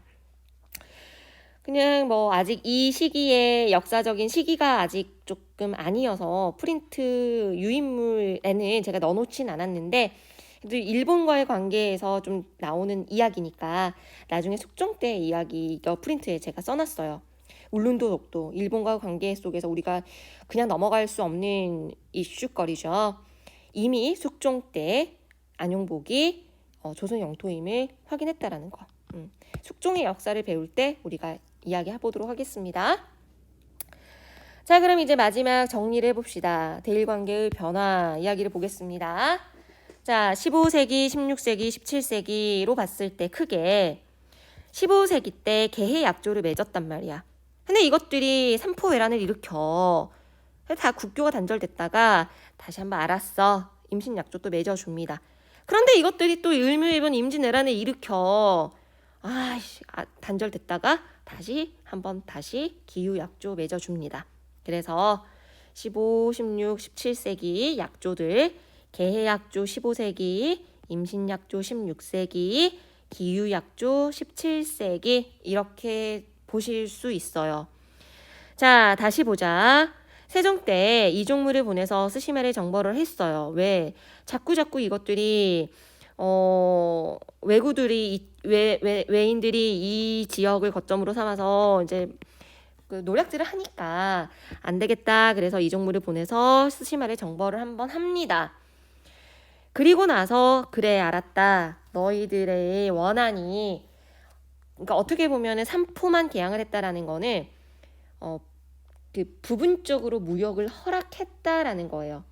[SPEAKER 1] 그냥 뭐 아직 이 시기에 역사적인 시기가 아직 조금 아니어서 프린트 유인물에는 제가 넣어놓진 않았는데 일본과의 관계에서 좀 나오는 이야기니까 나중에 숙종 때 이야기 이거 프린트에 제가 써놨어요. 울룬도 독도, 일본과 관계 속에서 우리가 그냥 넘어갈 수 없는 이슈거리죠. 이미 숙종 때 안용복이 조선 영토임을 확인했다라는 거. 숙종의 역사를 배울 때 우리가 이야기해 보도록 하겠습니다. 자, 그럼 이제 마지막 정리를 해봅시다. 대일관계의 변화 이야기를 보겠습니다. 자, 15세기, 16세기, 17세기로 봤을 때 크게 15세기 때 개해약조를 맺었단 말이야. 근데 이것들이 삼포회란을 일으켜 다 국교가 단절됐다가 다시 한번 알았어. 임신약조 또 맺어줍니다. 그런데 이것들이 또 을묘일본 임진왜란을 일으켜 단절됐다가 다시 기유약조 맺어줍니다. 그래서 15, 16, 17세기 약조들, 개해약조 15세기, 임신약조 16세기, 기유약조 17세기 이렇게 보실 수 있어요. 자, 다시 보자. 세종 때 이종무를 보내서 스시메를 정벌을 했어요. 왜? 자꾸 이것들이 외인들이 이 지역을 거점으로 삼아서 이제 그 노략질을 하니까 안 되겠다. 그래서 이종무를 보내서 스시마를 정벌을 한번 합니다. 그리고 나서 그래 알았다. 너희들의 원한이 그러니까 어떻게 보면은 삼포만 개항을 했다라는 거는 그 부분적으로 무역을 허락했다라는 거예요.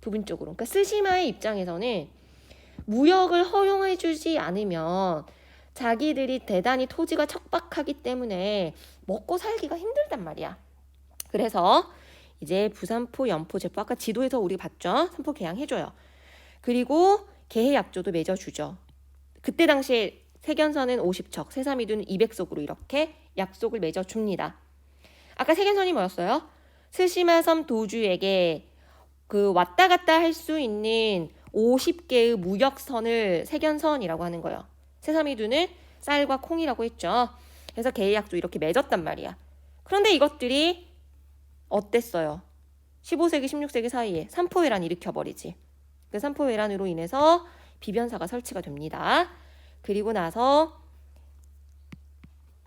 [SPEAKER 1] 부분적으로. 그러니까 스시마의 입장에서는 무역을 허용해주지 않으면 자기들이 대단히 토지가 척박하기 때문에 먹고 살기가 힘들단 말이야. 그래서 이제 부산포, 연포, 제포 아까 지도에서 우리 봤죠? 삼포 개항해줘요. 그리고 계해약조도 맺어주죠. 그때 당시에 세견선은 50척, 새삼이두는 200석으로 이렇게 약속을 맺어줍니다. 아까 세견선이 뭐였어요? 스시마섬 도주에게 그 왔다 갔다 할 수 있는 50개의 무역선을 세견선이라고 하는 거예요. 새삼이두는 쌀과 콩이라고 했죠. 그래서 계약도 이렇게 맺었단 말이야. 그런데 이것들이 어땠어요? 15세기, 16세기 사이에 삼포회란 일으켜버리지. 그 삼포회란으로 인해서 비변사가 설치가 됩니다. 그리고 나서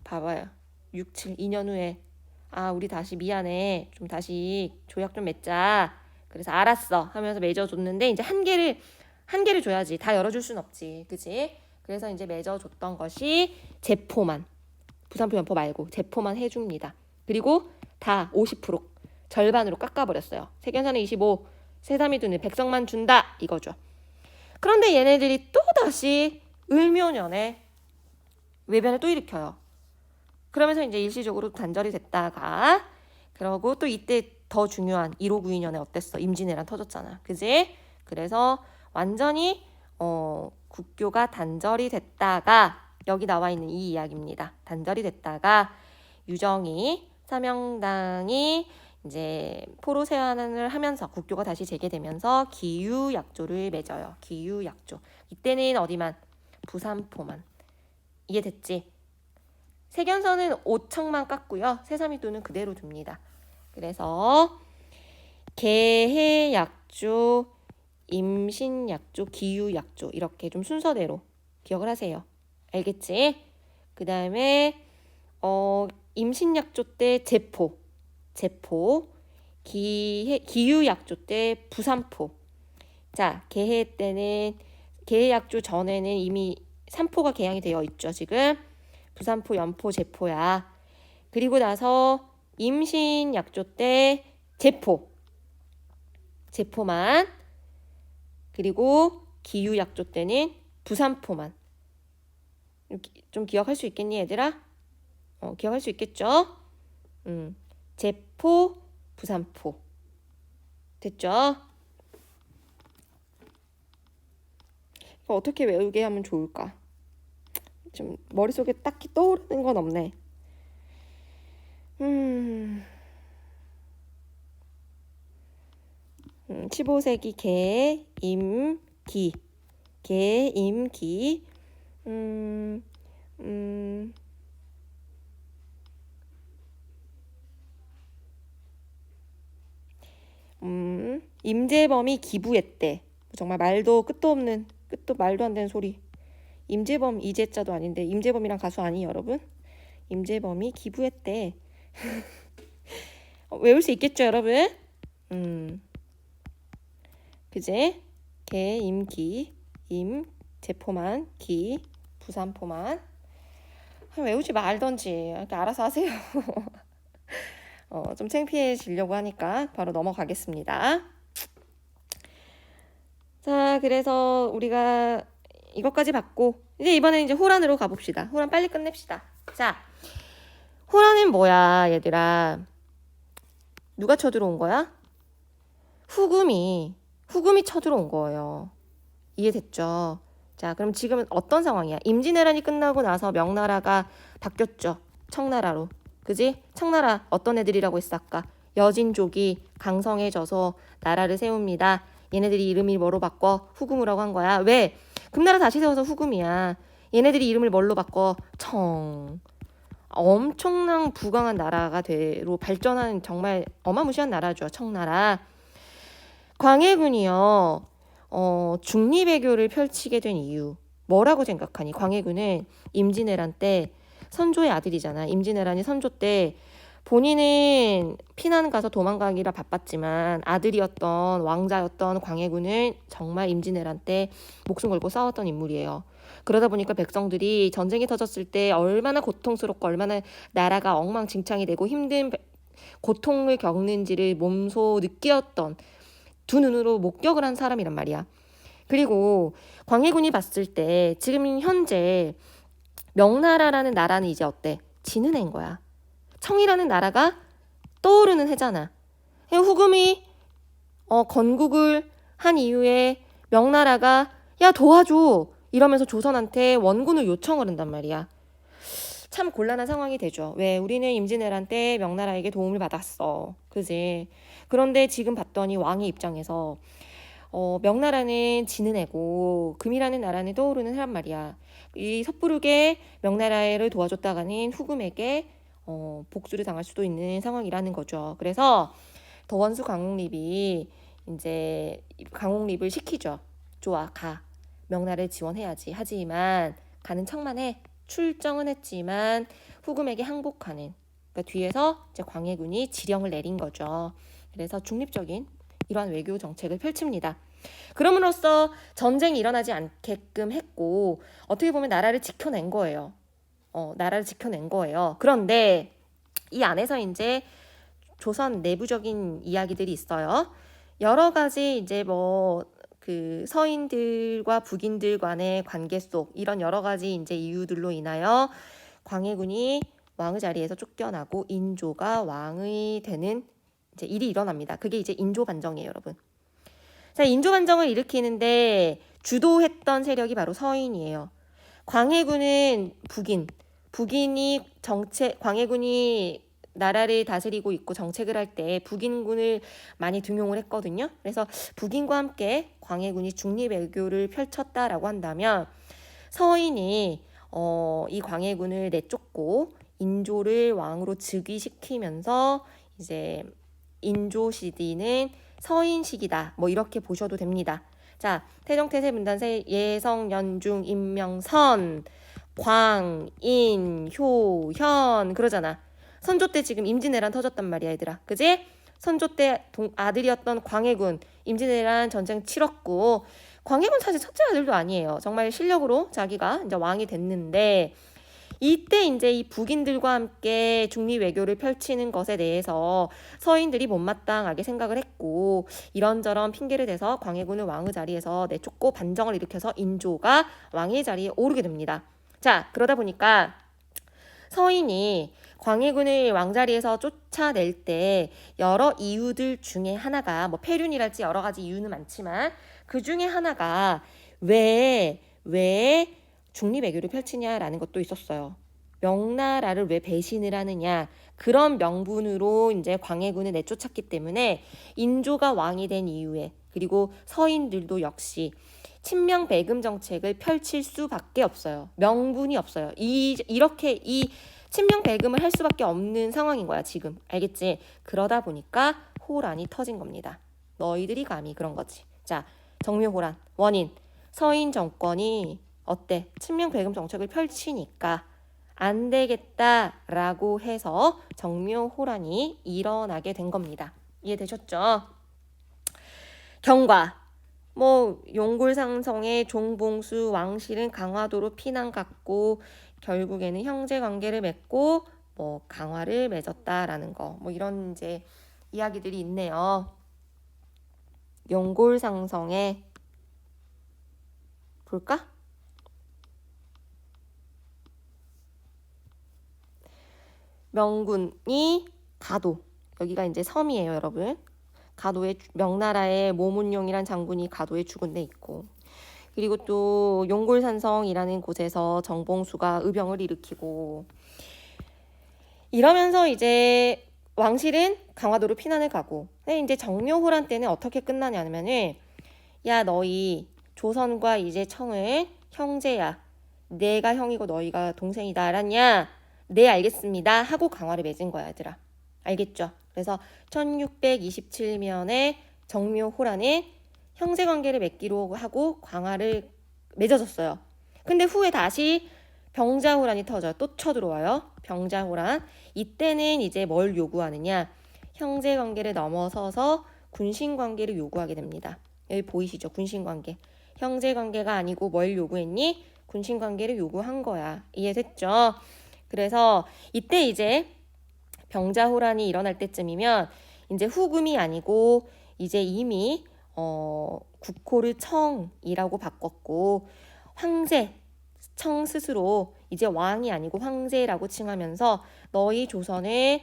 [SPEAKER 1] 봐봐요. 6, 7, 2년 후에 우리 다시 미안해. 좀 다시 조약 좀 맺자. 그래서 알았어 하면서 맺어줬는데 이제 한 개를 줘야지. 다 열어줄 순 없지. 그치? 그래서 이제 맺어줬던 것이 제포만. 부산포 연포 말고 제포만 해줍니다. 그리고 다 50% 절반으로 깎아버렸어요. 세견선은 25, 새삼이두는 100석만 준다 이거죠. 그런데 얘네들이 또 다시 을묘년에 외변을 또 일으켜요. 그러면서 이제 일시적으로 단절이 됐다가 그러고 또 이때 더 중요한 1592년에 어땠어? 임진왜란 터졌잖아. 그지? 그래서 완전히 국교가 단절이 됐다가 여기 나와 있는 이 이야기입니다. 단절이 됐다가 유정이 사명당이 이제 포로 세환을 하면서 국교가 다시 재개되면서 기유약조를 맺어요. 기유약조. 이때는 어디만? 부산포만. 이해됐지? 세견선은 5척만 깎고요. 새삼이두는 그대로 둡니다. 그래서 계해약조, 임신약조, 기유약조 이렇게 좀 순서대로 기억을 하세요. 알겠지? 그 다음에 임신약조 때 제포, 기유약조 때 부산포. 자, 계해약조 전에는 이미 삼포가 개항이 되어 있죠. 지금 부산포, 연포, 제포야. 그리고 나서 임신약조 때 제포만. 그리고 기유약조 때는 부산포만. 좀 기억할 수 있겠니 얘들아? 기억할 수 있겠죠? 제포, 부산포. 됐죠? 이거 어떻게 외우게 하면 좋을까? 좀 머릿속에 딱히 떠오르는 건 없네. 15세기 계임기 임재범이 기부했대. 정말 말도 말도 안 되는 소리. 임재범 이재자도 아닌데 임재범이랑 가수 아니 여러분? 임재범이 기부했대. 외울 수 있겠죠 여러분? 그제 개, 임기, 제포만, 기, 부산포만. 외우지 말던지 이렇게 알아서 하세요. 좀 창피해지려고 하니까 바로 넘어가겠습니다. 자, 그래서 우리가 이것까지 봤고 이제 이번에 이제 호란으로 가봅시다. 호란 빨리 끝냅시다. 자, 호란은 뭐야 얘들아? 누가 쳐들어온 거야? 후금이 쳐들어온 거예요. 이해됐죠? 자, 그럼 지금은 어떤 상황이야? 임진왜란이 끝나고 나서 명나라가 바뀌었죠. 청나라로. 그지? 청나라 어떤 애들이라고 했어 아까? 여진족이 강성해져서 나라를 세웁니다. 얘네들이 이름이 뭐로 바꿔? 후금이라고 한 거야. 왜? 금나라 다시 세워서 후금이야. 얘네들이 이름을 뭘로 바꿔? 청. 엄청난 부강한 나라가 되로 발전하는 정말 어마무시한 나라죠. 청나라. 광해군이요. 중리배교를 펼치게 된 이유. 뭐라고 생각하니? 광해군은 임진왜란 때 선조의 아들이잖아. 임진왜란이 선조 때 본인은 피난 가서 도망가기라 바빴지만 아들이었던 왕자였던 광해군은 정말 임진왜란 때 목숨 걸고 싸웠던 인물이에요. 그러다 보니까 백성들이 전쟁이 터졌을 때 얼마나 고통스럽고 얼마나 나라가 엉망진창이 되고 힘든 고통을 겪는지를 몸소 느꼈던 두 눈으로 목격을 한 사람이란 말이야. 그리고 광해군이 봤을 때 지금 현재 명나라라는 나라는 이제 어때? 지는 애인 거야. 청이라는 나라가 떠오르는 해잖아. 후금이 건국을 한 이후에 명나라가 야 도와줘 이러면서 조선한테 원군을 요청을 한단 말이야. 참 곤란한 상황이 되죠. 왜? 우리는 임진왜란 때 명나라에게 도움을 받았어. 그지? 그런데 지금 봤더니 왕의 입장에서 명나라는 지는 애고 금이라는 나라는 떠오르는 사람 말이야. 이 섣부르게 명나라를 도와줬다가는 후금에게 복수를 당할 수도 있는 상황이라는 거죠. 그래서 더원수 강홍립이 이제 강홍립을 시키죠. 좋아, 가. 명나라를 지원해야지. 하지만 가는 척만 해. 출정은 했지만 후금에게 항복하는. 그러니까 뒤에서 이제 광해군이 지령을 내린 거죠. 그래서 중립적인 이러한 외교 정책을 펼칩니다. 그럼으로써 전쟁이 일어나지 않게끔 했고 어떻게 보면 나라를 지켜낸 거예요. 나라를 지켜낸 거예요. 그런데 이 안에서 이제 조선 내부적인 이야기들이 있어요. 여러 가지 이제 그 서인들과 북인들 간의 관계 속 이런 여러 가지 이제 이유들로 인하여 광해군이 왕의 자리에서 쫓겨나고 인조가 왕이 되는 이제 일이 일어납니다. 그게 이제 인조 반정이에요, 여러분. 자, 인조 반정을 일으키는데 주도했던 세력이 바로 서인이에요. 광해군은 광해군이 나라를 다스리고 있고 정책을 할 때 북인군을 많이 등용을 했거든요. 그래서 북인과 함께 광해군이 중립외교를 펼쳤다라고 한다면 서인이 이 광해군을 내쫓고 인조를 왕으로 즉위시키면서 이제 인조 시기는 서인 시기다. 이렇게 보셔도 됩니다. 자, 태종태세 문단세 예성 연중 임명선 광, 인, 효, 현 그러잖아. 선조 때 지금 임진왜란 터졌단 말이야, 얘들아. 그지? 선조 때 아들이었던 광해군 임진왜란 전쟁 치렀고 광해군 사실 첫째 아들도 아니에요. 정말 실력으로 자기가 이제 왕이 됐는데 이때 이제 이 북인들과 함께 중립 외교를 펼치는 것에 대해서 서인들이 못마땅하게 생각을 했고 이런저런 핑계를 대서 광해군을 왕의 자리에서 내쫓고 반정을 일으켜서 인조가 왕의 자리에 오르게 됩니다. 자, 그러다 보니까 서인이 광해군을 왕자리에서 쫓아낼 때 여러 이유들 중에 하나가 폐륜이랄지 여러 가지 이유는 많지만 그 중에 하나가 왜 중립외교를 펼치냐라는 것도 있었어요. 명나라를 왜 배신을 하느냐 그런 명분으로 이제 광해군을 내쫓았기 때문에 인조가 왕이 된 이후에 그리고 서인들도 역시 친명배금 정책을 펼칠 수밖에 없어요. 명분이 없어요. 이렇게 친명배금을 할 수밖에 없는 상황인 거야 지금. 알겠지? 그러다 보니까 호란이 터진 겁니다. 너희들이 감히 그런 거지. 자, 정묘호란 원인 서인 정권이 어때? 친명배금 정책을 펼치니까 안 되겠다라고 해서 정묘호란이 일어나게 된 겁니다. 이해되셨죠? 경과 용골상성의 종봉수 왕실은 강화도로 피난 갔고 결국에는 형제 관계를 맺고 강화를 맺었다라는 거 이런 이제 이야기들이 있네요. 용골상성의 볼까? 명군이 가도 여기가 이제 섬이에요, 여러분. 가도에 명나라의 모문용이란 장군이 가도에 죽은 데 있고 그리고 또 용골산성이라는 곳에서 정봉수가 의병을 일으키고 이러면서 이제 왕실은 강화도로 피난을 가고 근데 이제 정묘호란 때는 어떻게 끝나냐면은 야 너희 조선과 이제 청을 형제야 내가 형이고 너희가 동생이다 알았냐 네 알겠습니다 하고 강화를 맺은 거야 얘들아 알겠죠? 그래서 1627년에 정묘호란에 형제관계를 맺기로 하고 강화를 맺어졌어요. 근데 후에 다시 병자호란이 터져요. 또 쳐들어와요. 병자호란. 이때는 이제 뭘 요구하느냐? 형제관계를 넘어서서 군신관계를 요구하게 됩니다. 여기 보이시죠? 군신관계. 형제관계가 아니고 뭘 요구했니? 군신관계를 요구한 거야. 이해됐죠? 그래서 이때 이제 병자호란이 일어날 때쯤이면 이제 후금이 아니고 이제 이미 국호를 청이라고 바꿨고 황제 청 스스로 이제 왕이 아니고 황제라고 칭하면서 너희 조선의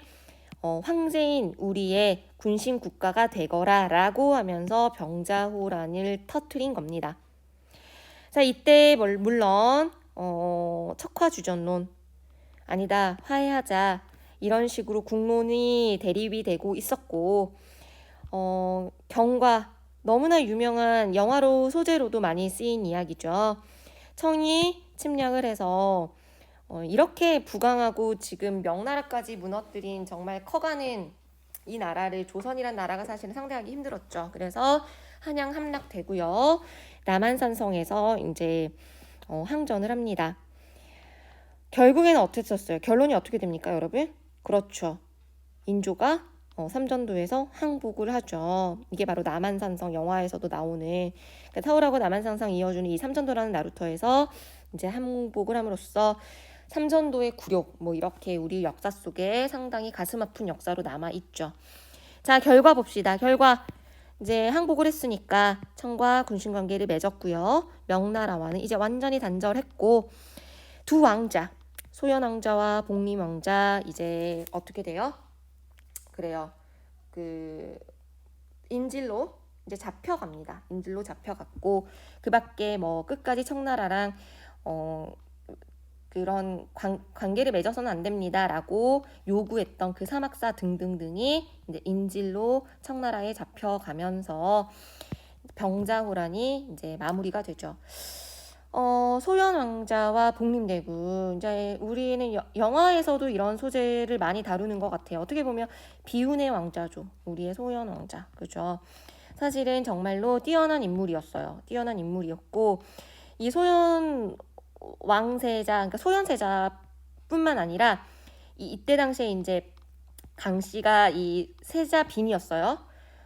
[SPEAKER 1] 황제인 우리의 군신 국가가 되거라 라고 하면서 병자호란을 터트린 겁니다. 자, 이때 물론 척화주전론 아니다 화해하자 이런 식으로 국론이 대립이 되고 있었고 경과 너무나 유명한 영화로 소재로도 많이 쓰인 이야기죠. 청이 침략을 해서 이렇게 부강하고 지금 명나라까지 무너뜨린 정말 커가는 이 나라를 조선이란 나라가 사실은 상대하기 힘들었죠. 그래서 한양 함락되고요. 남한산성에서 이제 항전을 합니다. 결국에는 어떻게 썼어요? 결론이 어떻게 됩니까, 여러분? 그렇죠. 인조가 삼전도에서 항복을 하죠. 이게 바로 남한산성 영화에서도 나오는 그러니까 서울하고 남한산성 이어주는 이 삼전도라는 나루터에서 이제 항복을 함으로써 삼전도의 굴욕 뭐 이렇게 우리 역사 속에 상당히 가슴 아픈 역사로 남아 있죠. 자, 결과 봅시다. 결과 이제 항복을 했으니까 청과 군신 관계를 맺었고요. 명나라와는 이제 완전히 단절했고 두 왕자 소현 왕자와 복림 왕자 이제 어떻게 돼요? 그래요. 그 인질로 이제 잡혀갑니다. 인질로 잡혀갔고 그밖에 뭐 끝까지 청나라랑 그런 관계를 맺어서는 안 됩니다라고 요구했던 그 사막사 등등등이 이제 인질로 청나라에 잡혀가면서 병자호란이 이제 마무리가 되죠. 소현 왕자와 복림대군 이제 우리는 영화에서도 이런 소재를 많이 다루는 것 같아요. 어떻게 보면 비운의 왕자죠. 우리의 소현 왕자, 그죠? 사실은 정말로 뛰어난 인물이었어요. 뛰어난 인물이었고 이 소현 왕세자, 그러니까 소현세자뿐만 아니라 이때 당시에 이제 강 씨가 이 세자 빈이었어요.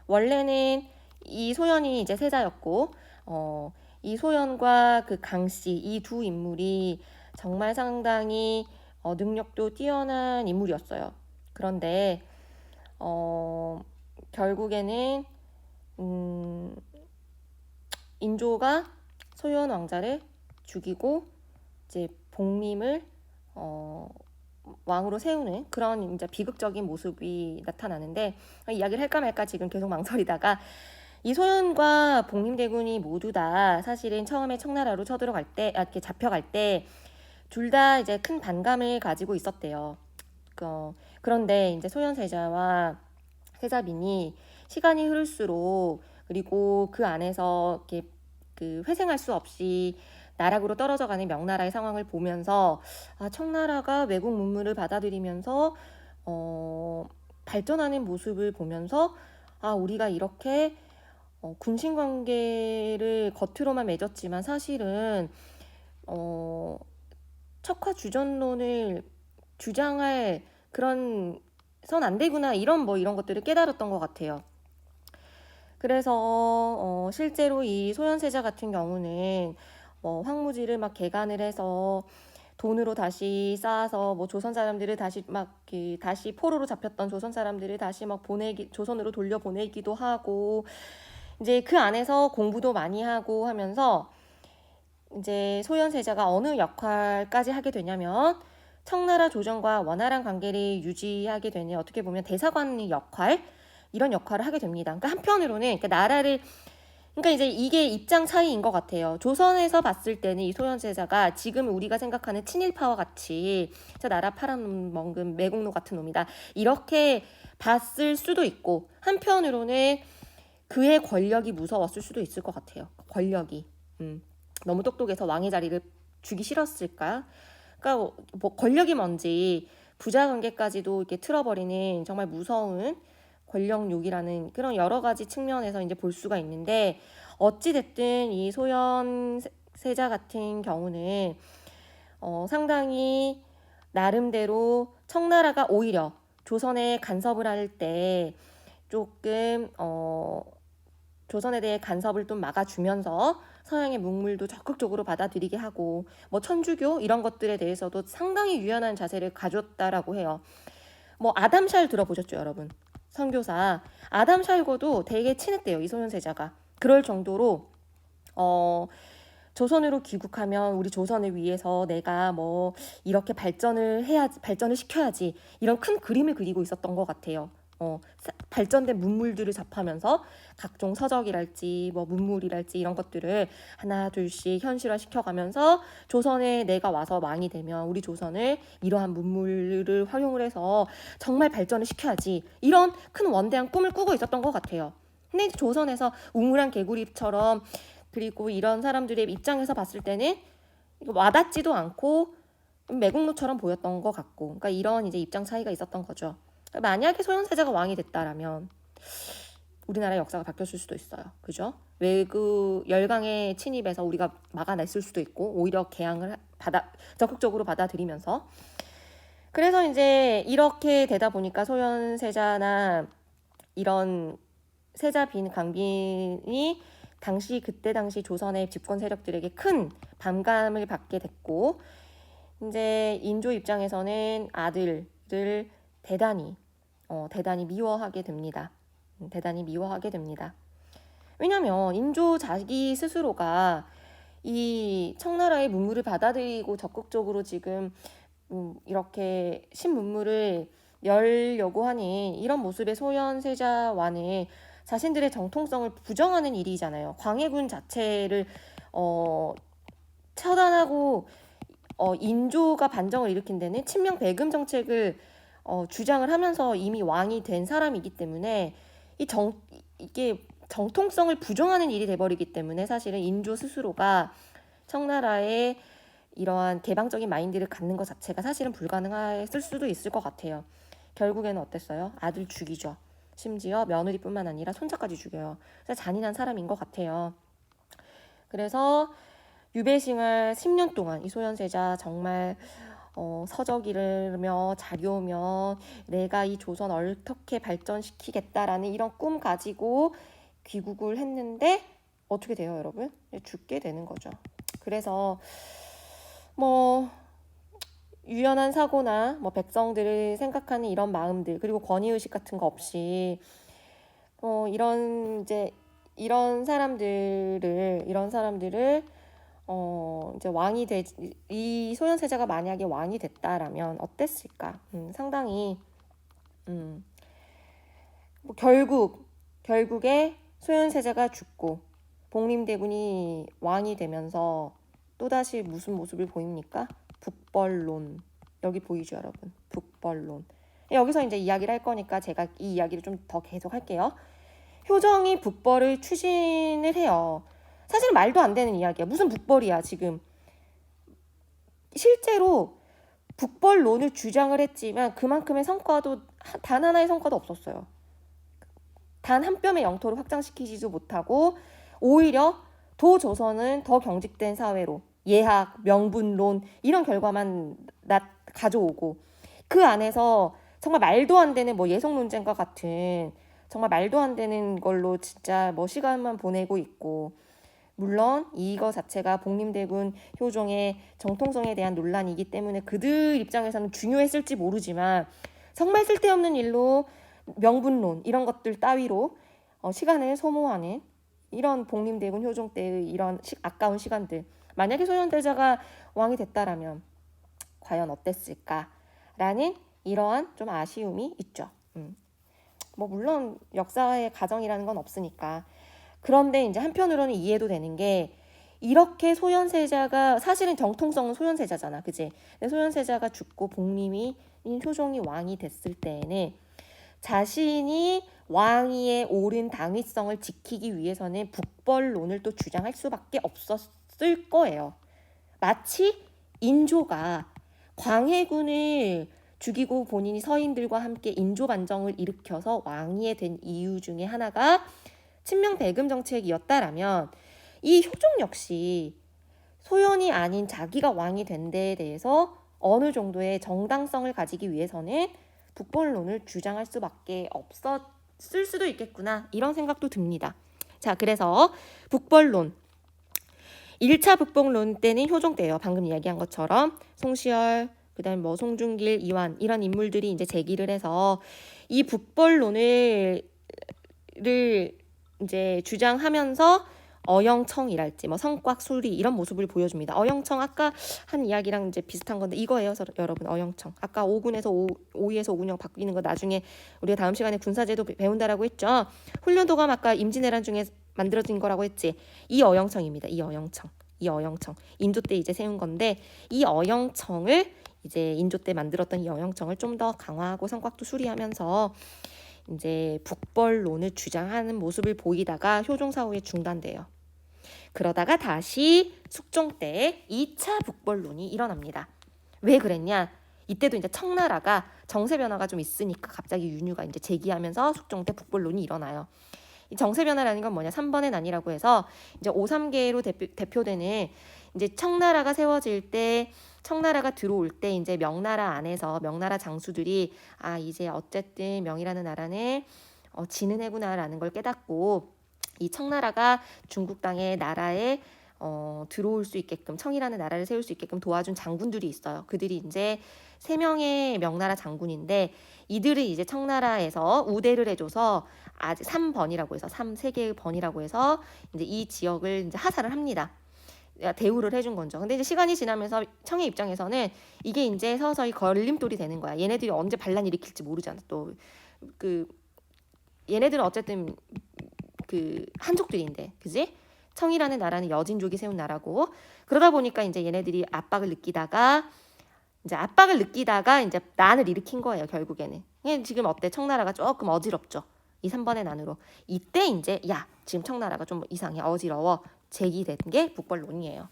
[SPEAKER 1] 원래는 이 소현이 이제 세자였고, 이 소현과 그 강 씨, 이 두 인물이 정말 상당히 능력도 뛰어난 인물이었어요. 그런데 결국에는 인조가 소현 왕자를 죽이고 이제 복림을 왕으로 세우는 그런 이제 비극적인 모습이 나타나는데 이야기를 할까 말까 지금 계속 망설이다가 이 소현과 복림대군이 모두 다 사실은 처음에 청나라로 쳐들어갈 때 이렇게 잡혀갈 때 둘 다 이제 큰 반감을 가지고 있었대요. 그런데 이제 소현 세자와 세자빈이 시간이 흐를수록 그리고 그 안에서 이렇게 그 회생할 수 없이 나락으로 떨어져가는 명나라의 상황을 보면서 청나라가 외국 문물을 받아들이면서 발전하는 모습을 보면서 우리가 이렇게 군신 관계를 겉으로만 맺었지만 사실은 척화주전론을 주장할 그런 선 안 되구나 이런 것들을 깨달았던 것 같아요. 그래서 실제로 이 소현세자 같은 경우는 황무지를 막 개간을 해서 돈으로 다시 쌓아서 뭐 조선 사람들을 다시 다시 포로로 잡혔던 조선 사람들을 다시 막 조선으로 돌려 보내기도 하고 이제 그 안에서 공부도 많이 하고 하면서 이제 소현세자가 어느 역할까지 하게 되냐면 청나라 조정과 원활한 관계를 유지하게 되는 어떻게 보면 대사관 역할 이런 역할을 하게 됩니다. 그러니까 한편으로는 그러니까 이제 이게 입장 차이인 것 같아요. 조선에서 봤을 때는 이 소현세자가 지금 우리가 생각하는 친일파와 같이 저 나라 팔아먹은 매국노 같은 놈이다 이렇게 봤을 수도 있고 한편으로는 그의 권력이 무서웠을 수도 있을 것 같아요. 권력이 너무 똑똑해서 왕의 자리를 주기 싫었을까? 그러니까 뭐 권력이 뭔지 부자 관계까지도 이렇게 틀어버리는 정말 무서운 권력욕이라는 그런 여러 가지 측면에서 이제 볼 수가 있는데 어찌 됐든 이 소현 세자 같은 경우는 상당히 나름대로 청나라가 오히려 조선에 간섭을 할 때 조금 조선에 대해 간섭을 좀 막아주면서 서양의 문물도 적극적으로 받아들이게 하고 뭐 천주교 이런 것들에 대해서도 상당히 유연한 자세를 가졌다라고 해요. 뭐 아담 샬 들어보셨죠, 여러분? 선교사 아담 샬과도 되게 친했대요, 이 소현세자가. 그럴 정도로 조선으로 귀국하면 우리 조선을 위해서 내가 뭐 이렇게 발전을 시켜야지 이런 큰 그림을 그리고 있었던 것 같아요. 발전된 문물들을 접하면서 각종 서적이랄지 뭐 문물이랄지 이런 것들을 하나 둘씩 현실화 시켜가면서 조선에 내가 와서 왕이 되면 우리 조선을 이러한 문물을 활용을 해서 정말 발전을 시켜야지 이런 큰 원대한 꿈을 꾸고 있었던 것 같아요. 근데 이제 조선에서 우물안 개구리처럼 그리고 이런 사람들의 입장에서 봤을 때는 와닿지도 않고 매국노처럼 보였던 것 같고, 그러니까 이런 이제 입장 차이가 있었던 거죠. 만약에 소현세자가 왕이 됐다라면 우리나라의 역사가 바뀌었을 수도 있어요. 그죠? 외국 열강의 침입에서 우리가 막아냈을 수도 있고 오히려 개항을 적극적으로 받아들이면서 그래서 이제 이렇게 되다 보니까 소현세자나 이런 세자빈 강빈이 그때 당시 조선의 집권 세력들에게 큰 반감을 받게 됐고 이제 인조 입장에서는 아들을 대단히 미워하게 됩니다. 대단히 미워하게 됩니다. 왜냐하면 인조 자기 스스로가 이 청나라의 문물을 받아들이고 적극적으로 지금 이렇게 신문물을 열려고 하니 이런 모습의 소현세자와는 자신들의 정통성을 부정하는 일이잖아요. 광해군 자체를 처단하고 인조가 반정을 일으킨 데는 친명 배금 정책을 주장을 하면서 이미 왕이 된 사람이기 때문에 이게 정통성을 부정하는 일이 돼버리기 때문에 사실은 인조 스스로가 청나라의 이러한 개방적인 마인드를 갖는 것 자체가 사실은 불가능했을 수도 있을 것 같아요. 결국에는 어땠어요? 아들 죽이죠. 심지어 며느리뿐만 아니라 손자까지 죽여요. 잔인한 사람인 것 같아요. 그래서 유배생활 10년 동안 이 소현세자 정말 서적 읽으며 자료며 내가 이 조선 어떻게 발전시키겠다라는 이런 꿈 가지고 귀국을 했는데 어떻게 돼요, 여러분? 죽게 되는 거죠. 그래서 뭐 유연한 사고나 뭐 백성들을 생각하는 이런 마음들 그리고 권위의식 같은 거 없이 이런 사람들을 이제 이 소현세자가 만약에 왕이 됐다라면 어땠을까? 상당히 뭐 결국에 소현세자가 죽고 복림대군이 왕이 되면서 또다시 무슨 모습을 보입니까? 북벌론. 여기 보이죠, 여러분? 북벌론. 여기서 이제 이야기를 할 거니까 제가 이 이야기를 좀 더 계속 할게요. 효정이 북벌을 추진을 해요. 사실은 말도 안 되는 이야기야. 무슨 북벌이야, 지금. 실제로 북벌론을 주장을 했지만 그만큼의 성과도 단 하나의 성과도 없었어요. 단 한 뼘의 영토를 확장시키지도 못하고 오히려 도조선은 더 경직된 사회로 예학, 명분론 이런 결과만 가져오고 그 안에서 정말 말도 안 되는 뭐 예속 논쟁과 같은 정말 말도 안 되는 걸로 진짜 뭐 시간만 보내고 있고 물론 이거 자체가 복림대군 효종의 정통성에 대한 논란이기 때문에 그들 입장에서는 중요했을지 모르지만 정말 쓸데없는 일로 명분론 이런 것들 따위로 시간을 소모하는 이런 복림대군 효종 때의 이런 아까운 시간들 만약에 소현대자가 왕이 됐다라면 과연 어땠을까라는 이러한 좀 아쉬움이 있죠. 뭐 물론 역사의 가정이라는 건 없으니까. 그런데 이제 한편으로는 이해도 되는 게 이렇게 소현세자가 사실은 정통성은 소현세자잖아, 그지? 소현세자가 죽고 복림이 효종이 왕이 됐을 때에는 자신이 왕위에 오른 당위성을 지키기 위해서는 북벌론을 또 주장할 수밖에 없었을 거예요. 마치 인조가 광해군을 죽이고 본인이 서인들과 함께 인조 반정을 일으켜서 왕위에 된 이유 중에 하나가 친명 배금 정책이었다라면 이 효종 역시 소연이 아닌 자기가 왕이 된 데에 대해서 어느 정도의 정당성을 가지기 위해서는 북벌론을 주장할 수밖에 없었을 수도 있겠구나, 이런 생각도 듭니다. 자, 그래서 북벌론 1차 북벌론 때는 효종 때예요. 방금 이야기한 것처럼 송시열, 그다음에 뭐 송중길, 이완 이런 인물들이 이제 제기를 해서 이 북벌론을 이제 주장하면서 어영청이랄지 뭐 성곽 수리 이런 모습을 보여줍니다. 어영청 아까 한 이야기랑 이제 비슷한 건데 이거예요, 여러분. 어영청 아까 5군에서 5위에서 5군형 바뀌는 거 나중에 우리가 다음 시간에 군사제도 배운다라고 했죠. 훈련도감 아까 임진왜란 중에 만들어진 거라고 했지. 이 어영청입니다. 이 어영청 인조 때 이제 세운 건데, 이 어영청을 이제 인조 때 만들었던 이 어영청을 좀 더 강화하고 성곽도 수리하면서 이제 북벌론을 주장하는 모습을 보이다가 효종 사후에 중단돼요. 그러다가 다시 숙종 때 2차 북벌론이 일어납니다. 왜 그랬냐? 이때도 이제 청나라가 정세 변화가 좀 있으니까 갑자기 윤유가 이제 제기하면서 숙종 때 북벌론이 일어나요. 이 정세 변화라는 건 뭐냐? 3번의 난이라고 해서 이제 5.3계로 대표되는 이제 청나라가 세워질 때, 청나라가 들어올 때 이제 명나라 안에서 명나라 장수들이 이제 어쨌든 명이라는 나라는 지는 해구나라는 걸 깨닫고 이 청나라가 중국 땅의 나라에 들어올 수 있게끔, 청이라는 나라를 세울 수 있게끔 도와준 장군들이 있어요. 그들이 이제 3명의 명나라 장군인데, 이들이 이제 청나라에서 우대를 해줘서 아직 3번이라고 해서 3개의 번이라고 해서 이제 이 지역을 이제 하사를 합니다. 대우를 해준 거죠. 근데 이제 시간이 지나면서 청의 입장에서는 이게 이제 서서히 걸림돌이 되는 거야. 얘네들이 언제 반란 일으킬지 모르잖아. 또 얘네들은 어쨌든 한족들인데, 그지? 청이라는 나라는 여진족이 세운 나라고, 그러다 보니까 이제 얘네들이 압박을 느끼다가 이제 난을 일으킨 거예요, 결국에는. 지금 어때? 청나라가 조금 어지럽죠. 이 3번의 난으로. 이때 이제 지금 청나라가 좀 이상해, 어지러워. 제기된 게 북벌론이에요.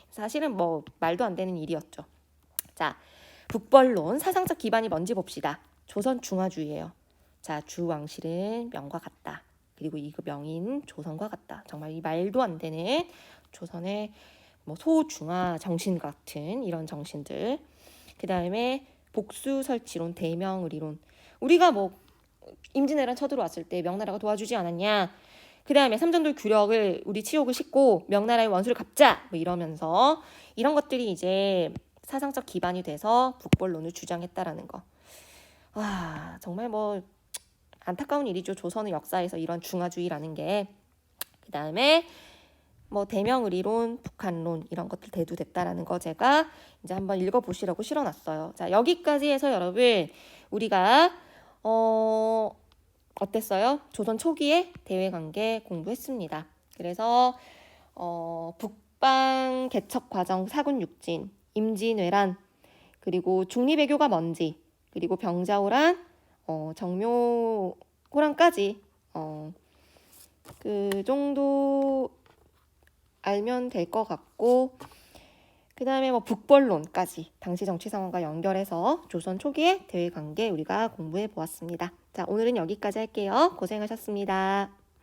[SPEAKER 1] 사실은 뭐 말도 안 되는 일이었죠. 자, 북벌론 사상적 기반이 뭔지 봅시다. 조선 중화주의예요. 자, 주왕실은 명과 같다. 그리고 이 명인 조선과 같다. 정말 이 말도 안 되는 조선의 뭐 소중화 정신 같은 이런 정신들. 그 다음에 복수설치론, 대명의리론. 우리가 뭐 임진왜란 쳐들어왔을 때 명나라가 도와주지 않았냐. 그 다음에 삼전돌 규력을 우리 치욕을 싣고 명나라의 원수를 갚자, 뭐 이러면서 이런 것들이 이제 사상적 기반이 돼서 북벌론을 주장했다라는 거. 정말 뭐 안타까운 일이죠. 조선의 역사에서 이런 중화주의라는 게. 그 다음에 뭐 대명의리론, 북한론 이런 것들 대두됐다라는 거 제가 이제 한번 읽어보시라고 실어놨어요. 자, 여기까지 해서 여러분 우리가 어땠어요? 조선 초기에 대외관계 공부했습니다. 그래서 북방 개척 과정, 사군 육진, 임진왜란, 그리고 중리배교가 뭔지, 그리고 병자호란, 정묘호란까지 그 정도 알면 될 것 같고, 그 다음에 뭐 북벌론까지 당시 정치 상황과 연결해서 조선 초기의 대외관계 우리가 공부해 보았습니다. 자, 오늘은 여기까지 할게요. 고생하셨습니다.